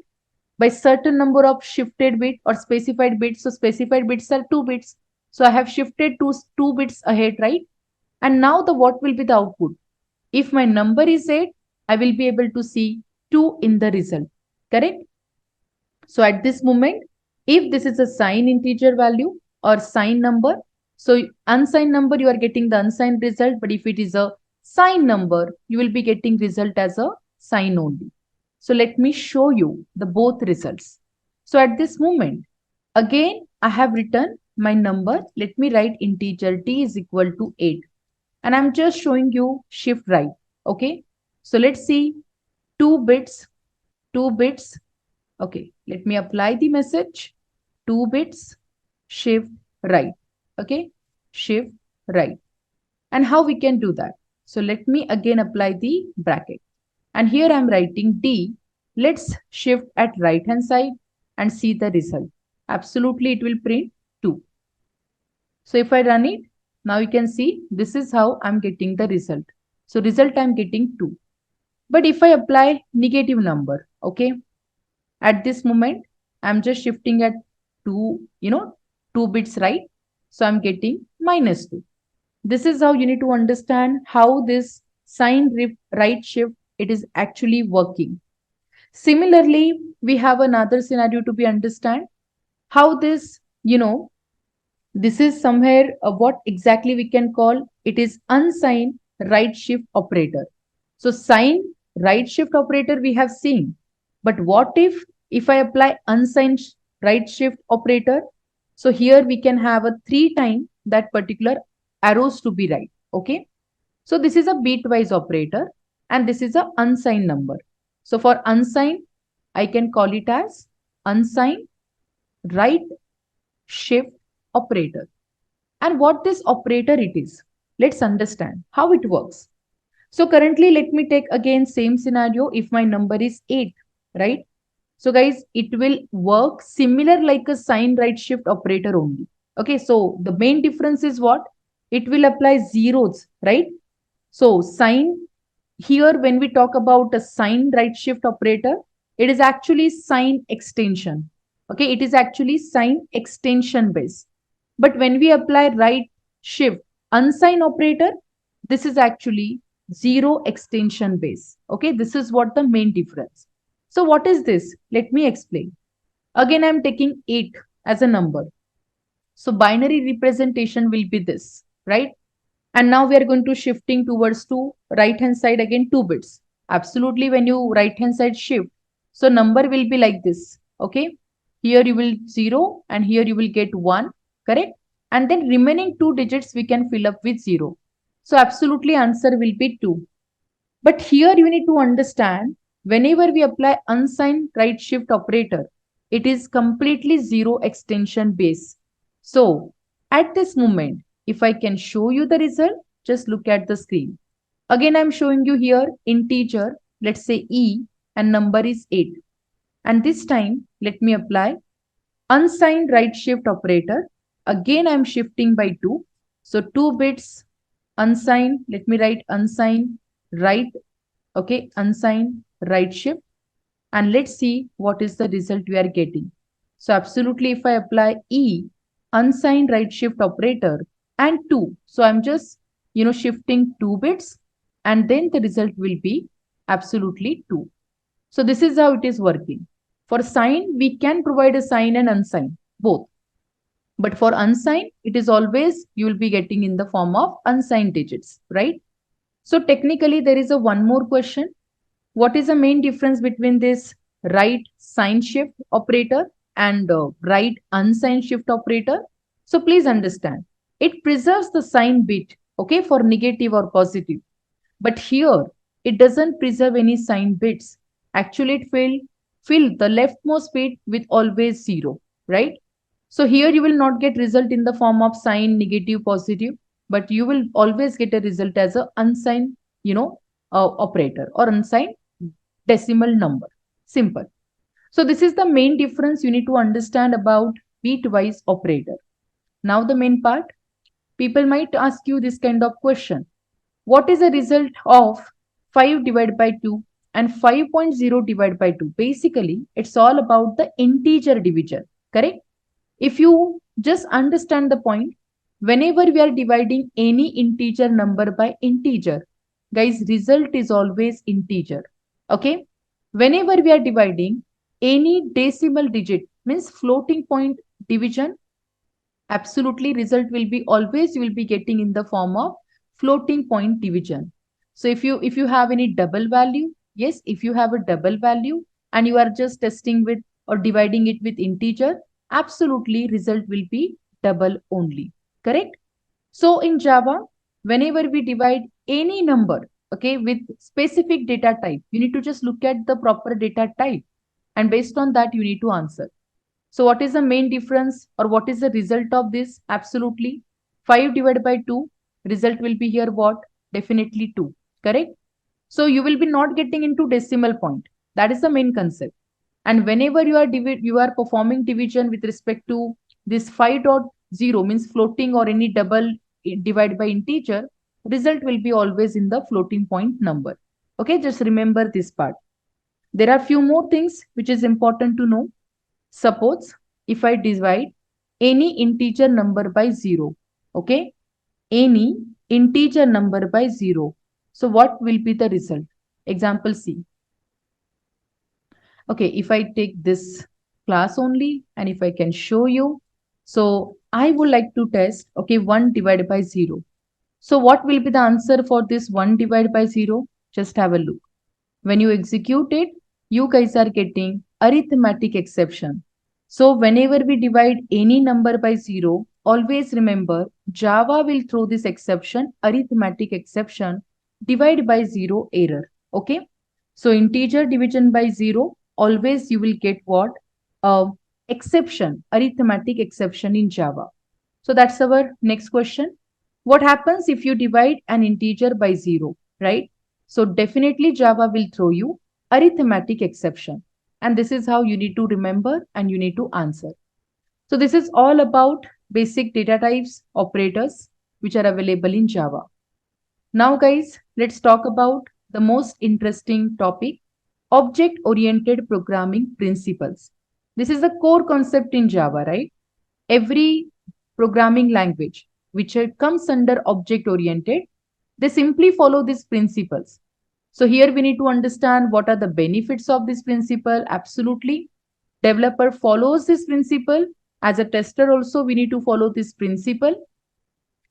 B: by certain number of shifted bit or specified bits. So specified bits are 2 bits. So I have shifted 2 bits ahead, right? And now the what will be the output? If my number is 8, I will be able to see 2 in the result, correct? So at this moment, if this is a signed integer value or signed number, so unsigned number, you are getting the unsigned result. But if it is a signed number, you will be getting result as a sign only. So let me show you the both results. So at this moment, again, I have written my number. Let me write integer t is equal to 8. And I'm just showing you shift right. Okay. So let's see 2 bits, 2 bits. Okay, let me apply the message. 2 bits, shift right. Okay, shift right. And how we can do that? So let me again apply the bracket. And here I'm writing D. Let's shift at right hand side and see the result. Absolutely, it will print 2. So if I run it, now you can see this is how I'm getting the result. So result I'm getting 2. But if I apply negative number, okay, at this moment, I'm just shifting at 2, 2 bits right. So I'm getting -2. This is how you need to understand how this sign right shift, it is actually working. Similarly, we have another scenario to be understand how this, this is somewhere what exactly we can call it is unsigned right shift operator. So sign right shift operator we have seen. But what if I apply unsigned right shift operator? So here we can have a 3 times that particular arrows to be right. Okay. So this is a bitwise operator and this is a unsigned number. So for unsigned, I can call it as unsigned right shift operator. And what this operator it is, let's understand how it works. So currently, let me take again same scenario. If my number is 8, right? So guys, it will work similar like a sign right shift operator only. Okay, so the main difference is what? It will apply zeros, right? So sign here, when we talk about a sign right shift operator, it is actually sign extension. Okay, it is actually sign extension based. But when we apply right shift unsigned operator, this is actually zero extension base. Okay, this is what the main difference. So what is this? Let me explain. Again, I'm taking 8 as a number. So binary representation will be this, right? And now we are going to shifting towards to right hand side again 2 bits. Absolutely, when you right hand side shift, so number will be like this. Okay, here you will 0 and here you will get 1, correct? And then remaining 2 digits we can fill up with 0. So absolutely answer will be 2. But here you need to understand whenever we apply unsigned right shift operator, it is completely zero extension base. So at this moment, if I can show you the result, just look at the screen. Again, I'm showing you here integer, let's say E, and number is 8. And this time, let me apply unsigned right shift operator. Again, I'm shifting by 2. So 2 bits unsigned, let me write unsigned right, okay, unsigned right shift. And let's see what is the result we are getting. So absolutely, if I apply E, unsigned right shift operator and 2. So I'm just, shifting 2 bits and then the result will be absolutely 2. So this is how it is working. For sign, we can provide a sign and unsigned, both. But for unsigned, it is always you will be getting in the form of unsigned digits, right? So technically, there is a one more question. What is the main difference between this right sign shift operator and right unsigned shift operator? So please understand, it preserves the sign bit, okay, for negative or positive. But here, it doesn't preserve any sign bits. Actually, it fill the leftmost bit with always 0, right? So here you will not get result in the form of sign, negative, positive, but you will always get a result as a unsigned, operator or unsigned decimal number. Simple. So this is the main difference you need to understand about bitwise operator. Now the main part, people might ask you this kind of question. What is the result of 5 divided by 2 and 5.0 divided by 2? Basically, it's all about the integer division, correct? If you just understand the point, whenever we are dividing any integer number by integer, guys, result is always integer. Okay? Whenever we are dividing any decimal digit, means floating point division, absolutely result will be always you will be getting in the form of floating point division. So if you have any double value, yes, if you have a double value and you are just testing with or dividing it with integer, absolutely result will be double only, correct? So in Java, whenever we divide any number, okay, with specific data type, you need to just look at the proper data type, and based on that you need to answer. So what is the main difference or what is the result of this? Absolutely 5 divided by 2, result will be here what? Definitely 2, correct? So you will be not getting into decimal point. That is the main concept. And whenever you are performing division with respect to this 5.0 means floating or any double divided by integer, result will be always in the floating point number. Okay, just remember this part. There are few more things which is important to know. Suppose if I divide any integer number by 0, okay, any integer number by 0. So what will be the result? Example C. Okay, if I take this class only and if I can show you. So I would like to test, okay, 1 divided by 0. So what will be the answer for this 1 divided by 0? Just have a look. When you execute it, you guys are getting arithmetic exception. So whenever we divide any number by 0, always remember Java will throw this exception, arithmetic exception, divide by 0 error. Okay. So integer division by 0, always you will get what? Exception, arithmetic exception in Java. So that's our next question. What happens if you divide an integer by 0, right? So definitely Java will throw you arithmetic exception. And this is how you need to remember and you need to answer. So this is all about basic data types, operators, which are available in Java. Now guys, let's talk about the most interesting topic, object-oriented programming principles. This is the core concept in Java, right? Every programming language which comes under object-oriented, they simply follow these principles. So here we need to understand what are the benefits of this principle. Absolutely. Developer follows this principle. As a tester also, we need to follow this principle.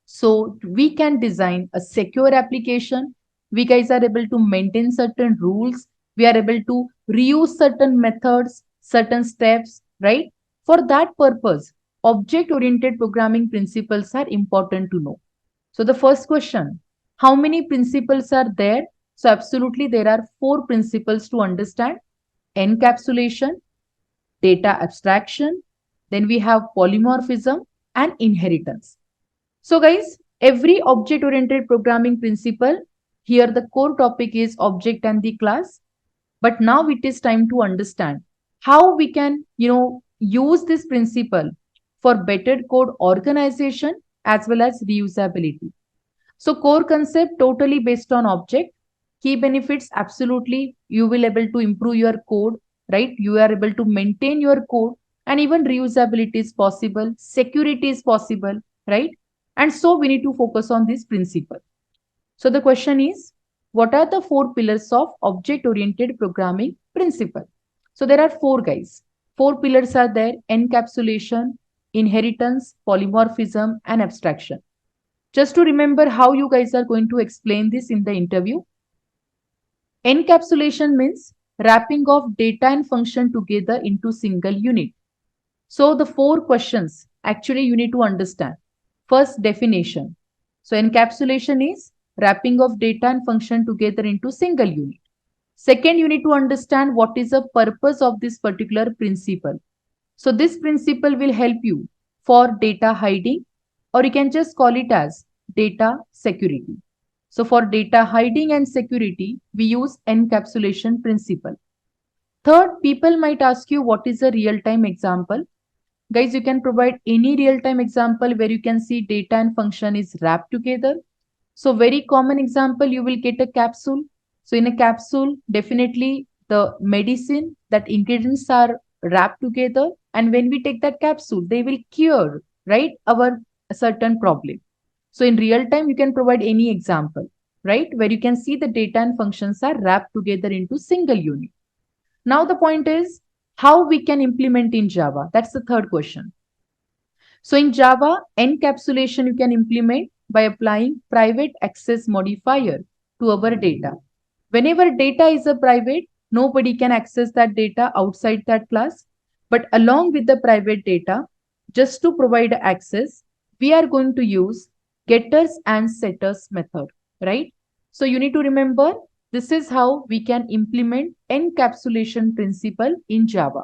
B: So we can design a secure application. We guys are able to maintain certain rules. We are able to reuse certain methods, certain steps, right? For that purpose, object-oriented programming principles are important to know. So the first question, how many principles are there? So absolutely there are 4 principles to understand. Encapsulation, data abstraction, then we have polymorphism and inheritance. So guys, every object-oriented programming principle, here the core topic is object and the class. But now it is time to understand how we can, use this principle for better code organization as well as reusability. So core concept totally based on object. Key benefits, absolutely, you will able to improve your code, right? You are able to maintain your code and even reusability is possible. Security is possible, right? And so we need to focus on this principle. So the question is, what are the 4 pillars of object-oriented programming principle? So there are 4 guys. 4 pillars are there: encapsulation, inheritance, polymorphism, and abstraction. Just to remember how you guys are going to explain this in the interview. Encapsulation means wrapping of data and function together into single unit. So the 4 questions actually you need to understand. First, definition. So encapsulation is wrapping of data and function together into single unit. Second, you need to understand what is the purpose of this particular principle. So this principle will help you for data hiding, or you can just call it as data security. So for data hiding and security, we use encapsulation principle. Third, people might ask you what is a real-time example. Guys, you can provide any real-time example where you can see data and function is wrapped together. So very common example, you will get a capsule. So in a capsule, definitely the medicine, that ingredients are wrapped together. And when we take that capsule, they will cure, right, our certain problem. So in real time, you can provide any example, right, where you can see the data and functions are wrapped together into single unit. Now the point is how we can implement in Java. That's the third question. So in Java, encapsulation you can implement by applying private access modifier to our data. Whenever data is a private, nobody can access that data outside that class. But along with the private data, just to provide access, we are going to use getters and setters method, right? So you need to remember this is how we can implement encapsulation principle in Java.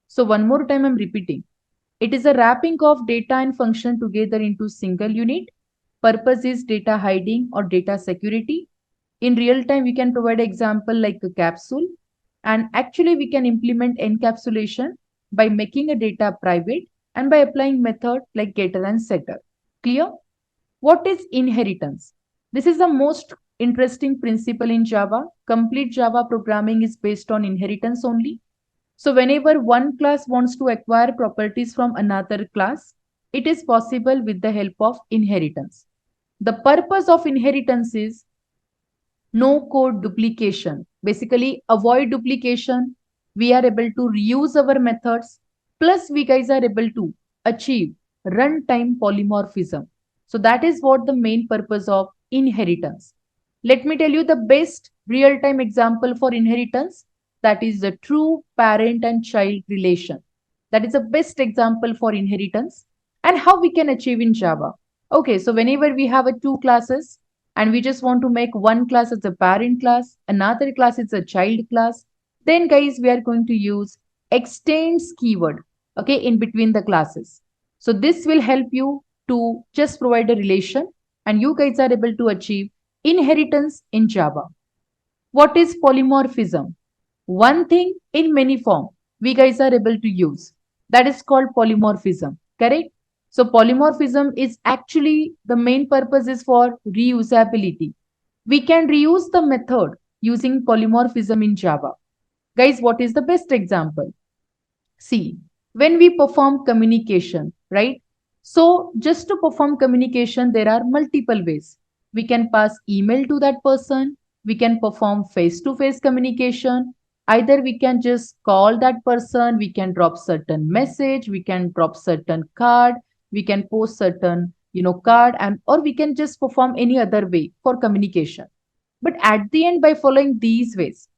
B: So one more time I'm repeating. It is a wrapping of data and function together into single unit. Purpose is data hiding or data security. In real time, we can provide example like a capsule. And actually, we can implement encapsulation by making a data private and by applying method like getter and setter. Clear? What is inheritance? This is the most interesting principle in Java. Complete Java programming is based on inheritance only. So whenever one class wants to acquire properties from another class, it is possible with the help of inheritance. The purpose of inheritance is no code duplication. Basically, avoid duplication. We are able to reuse our methods. Plus, we guys are able to achieve runtime polymorphism. So that is what the main purpose of inheritance. Let me tell you the best real-time example for inheritance. That is the true parent and child relation. That is the best example for inheritance and how we can achieve in Java. Okay, so whenever we have a two classes, and we just want to make one class as a parent class, another class is a child class, then guys, we are going to use extends keyword, okay, in between the classes. So this will help you to just provide a relation and you guys are able to achieve inheritance in Java. What is polymorphism? One thing in many form we guys are able to use. That is called polymorphism, correct? So polymorphism is actually the main purpose is for reusability. We can reuse the method using polymorphism in Java. Guys, what is the best example? See, when we perform communication, right? So just to perform communication, there are multiple ways. We can pass email to that person. We can perform face-to-face communication. Either we can just call that person. We can drop certain message. We can drop certain card. We can post certain, card and or we can just perform any other way for communication. But at the end, by following these ways,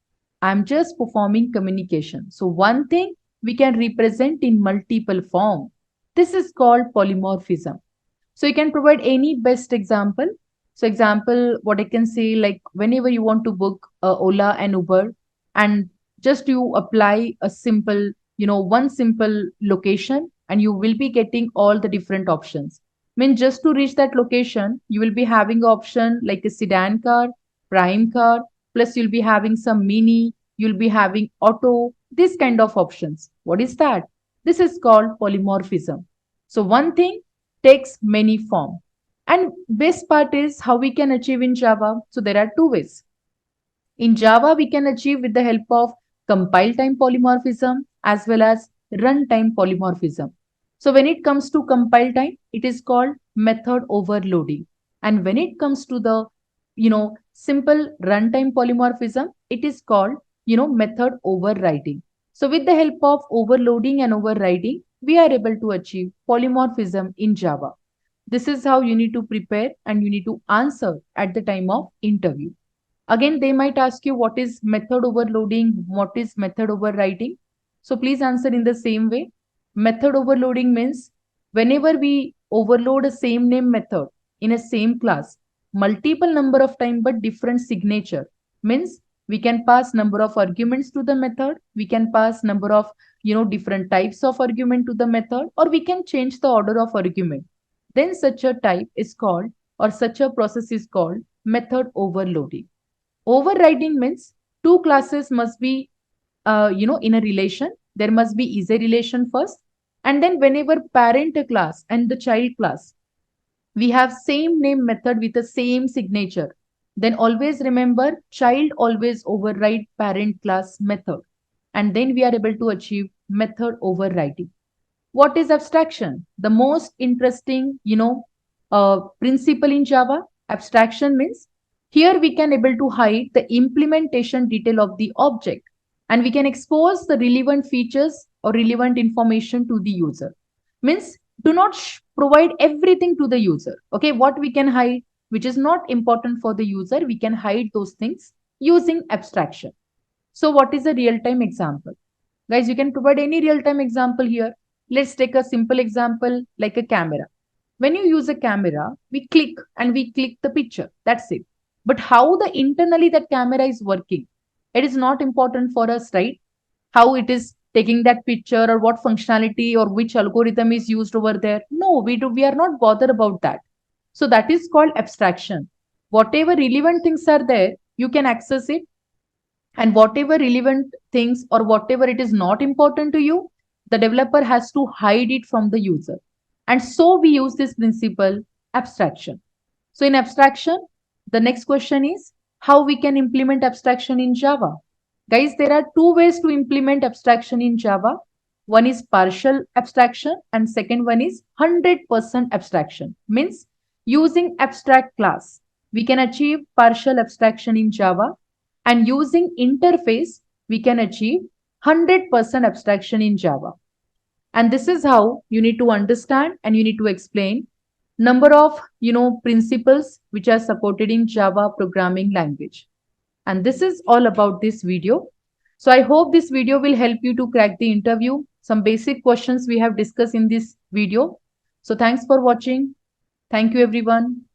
B: I'm just performing communication. So one thing we can represent in multiple form. This is called polymorphism. So you can provide any best example. So example, what I can say, like whenever you want to book Ola and Uber and just you apply a simple, one simple location and you will be getting all the different options. Mean just to reach that location, you will be having option like a sedan car, prime car, plus you'll be having some mini, you'll be having auto, this kind of options. What is that? This is called polymorphism. So one thing takes many form. And best part is how we can achieve in Java. So there are two ways. In Java, we can achieve with the help of compile time polymorphism as well as runtime polymorphism. So when it comes to compile time, it is called method overloading. And when it comes to the, simple runtime polymorphism, it is called, method overriding. So with the help of overloading and overriding, we are able to achieve polymorphism in Java. This is how you need to prepare and you need to answer at the time of interview. Again, they might ask you what is method overloading, what is method overriding. So please answer in the same way. Method overloading means whenever we overload a same name method in a same class, multiple number of time but different signature, means We can pass number of arguments to the method. We can pass number of, different types of argument to the method, or we can change the order of argument. Then such a type is called, or such a process is called method overloading. Overriding means two classes must be, in a relation. There must be is a relation first. And then whenever parent class and the child class, we have same name method with the same signature, then always remember child always override parent class method. And then we are able to achieve method overriding. What is abstraction? The most interesting, principle in Java. Abstraction means here we can able to hide the implementation detail of the object, and we can expose the relevant features or relevant information to the user. Means do not provide everything to the user. Okay, what we can hide, which is not important for the user, we can hide those things using abstraction. So what is a real-time example? Guys, you can provide any real-time example here. Let's take a simple example like a camera. When you use a camera, we click and we click the picture. That's it. But how the internally that camera is working, it is not important for us, right? How it is taking that picture or what functionality or which algorithm is used over there. No, we are not bothered about that. So that is called abstraction. Whatever relevant things are there, you can access it, and whatever relevant things or whatever it is not important to you, the developer has to hide it from the user. And so we use this principle, abstraction. So in abstraction, the next question is how we can implement abstraction in Java. Guys, there are two ways to implement abstraction in Java. One is partial abstraction and second one is 100% abstraction. Means using abstract class, we can achieve partial abstraction in Java, and using interface, we can achieve 100% abstraction in Java. And this is how you need to understand and you need to explain number of, principles which are supported in Java programming language. And this is all about this video. So I hope this video will help you to crack the interview. Some basic questions we have discussed in this video. So thanks for watching. Thank you, everyone.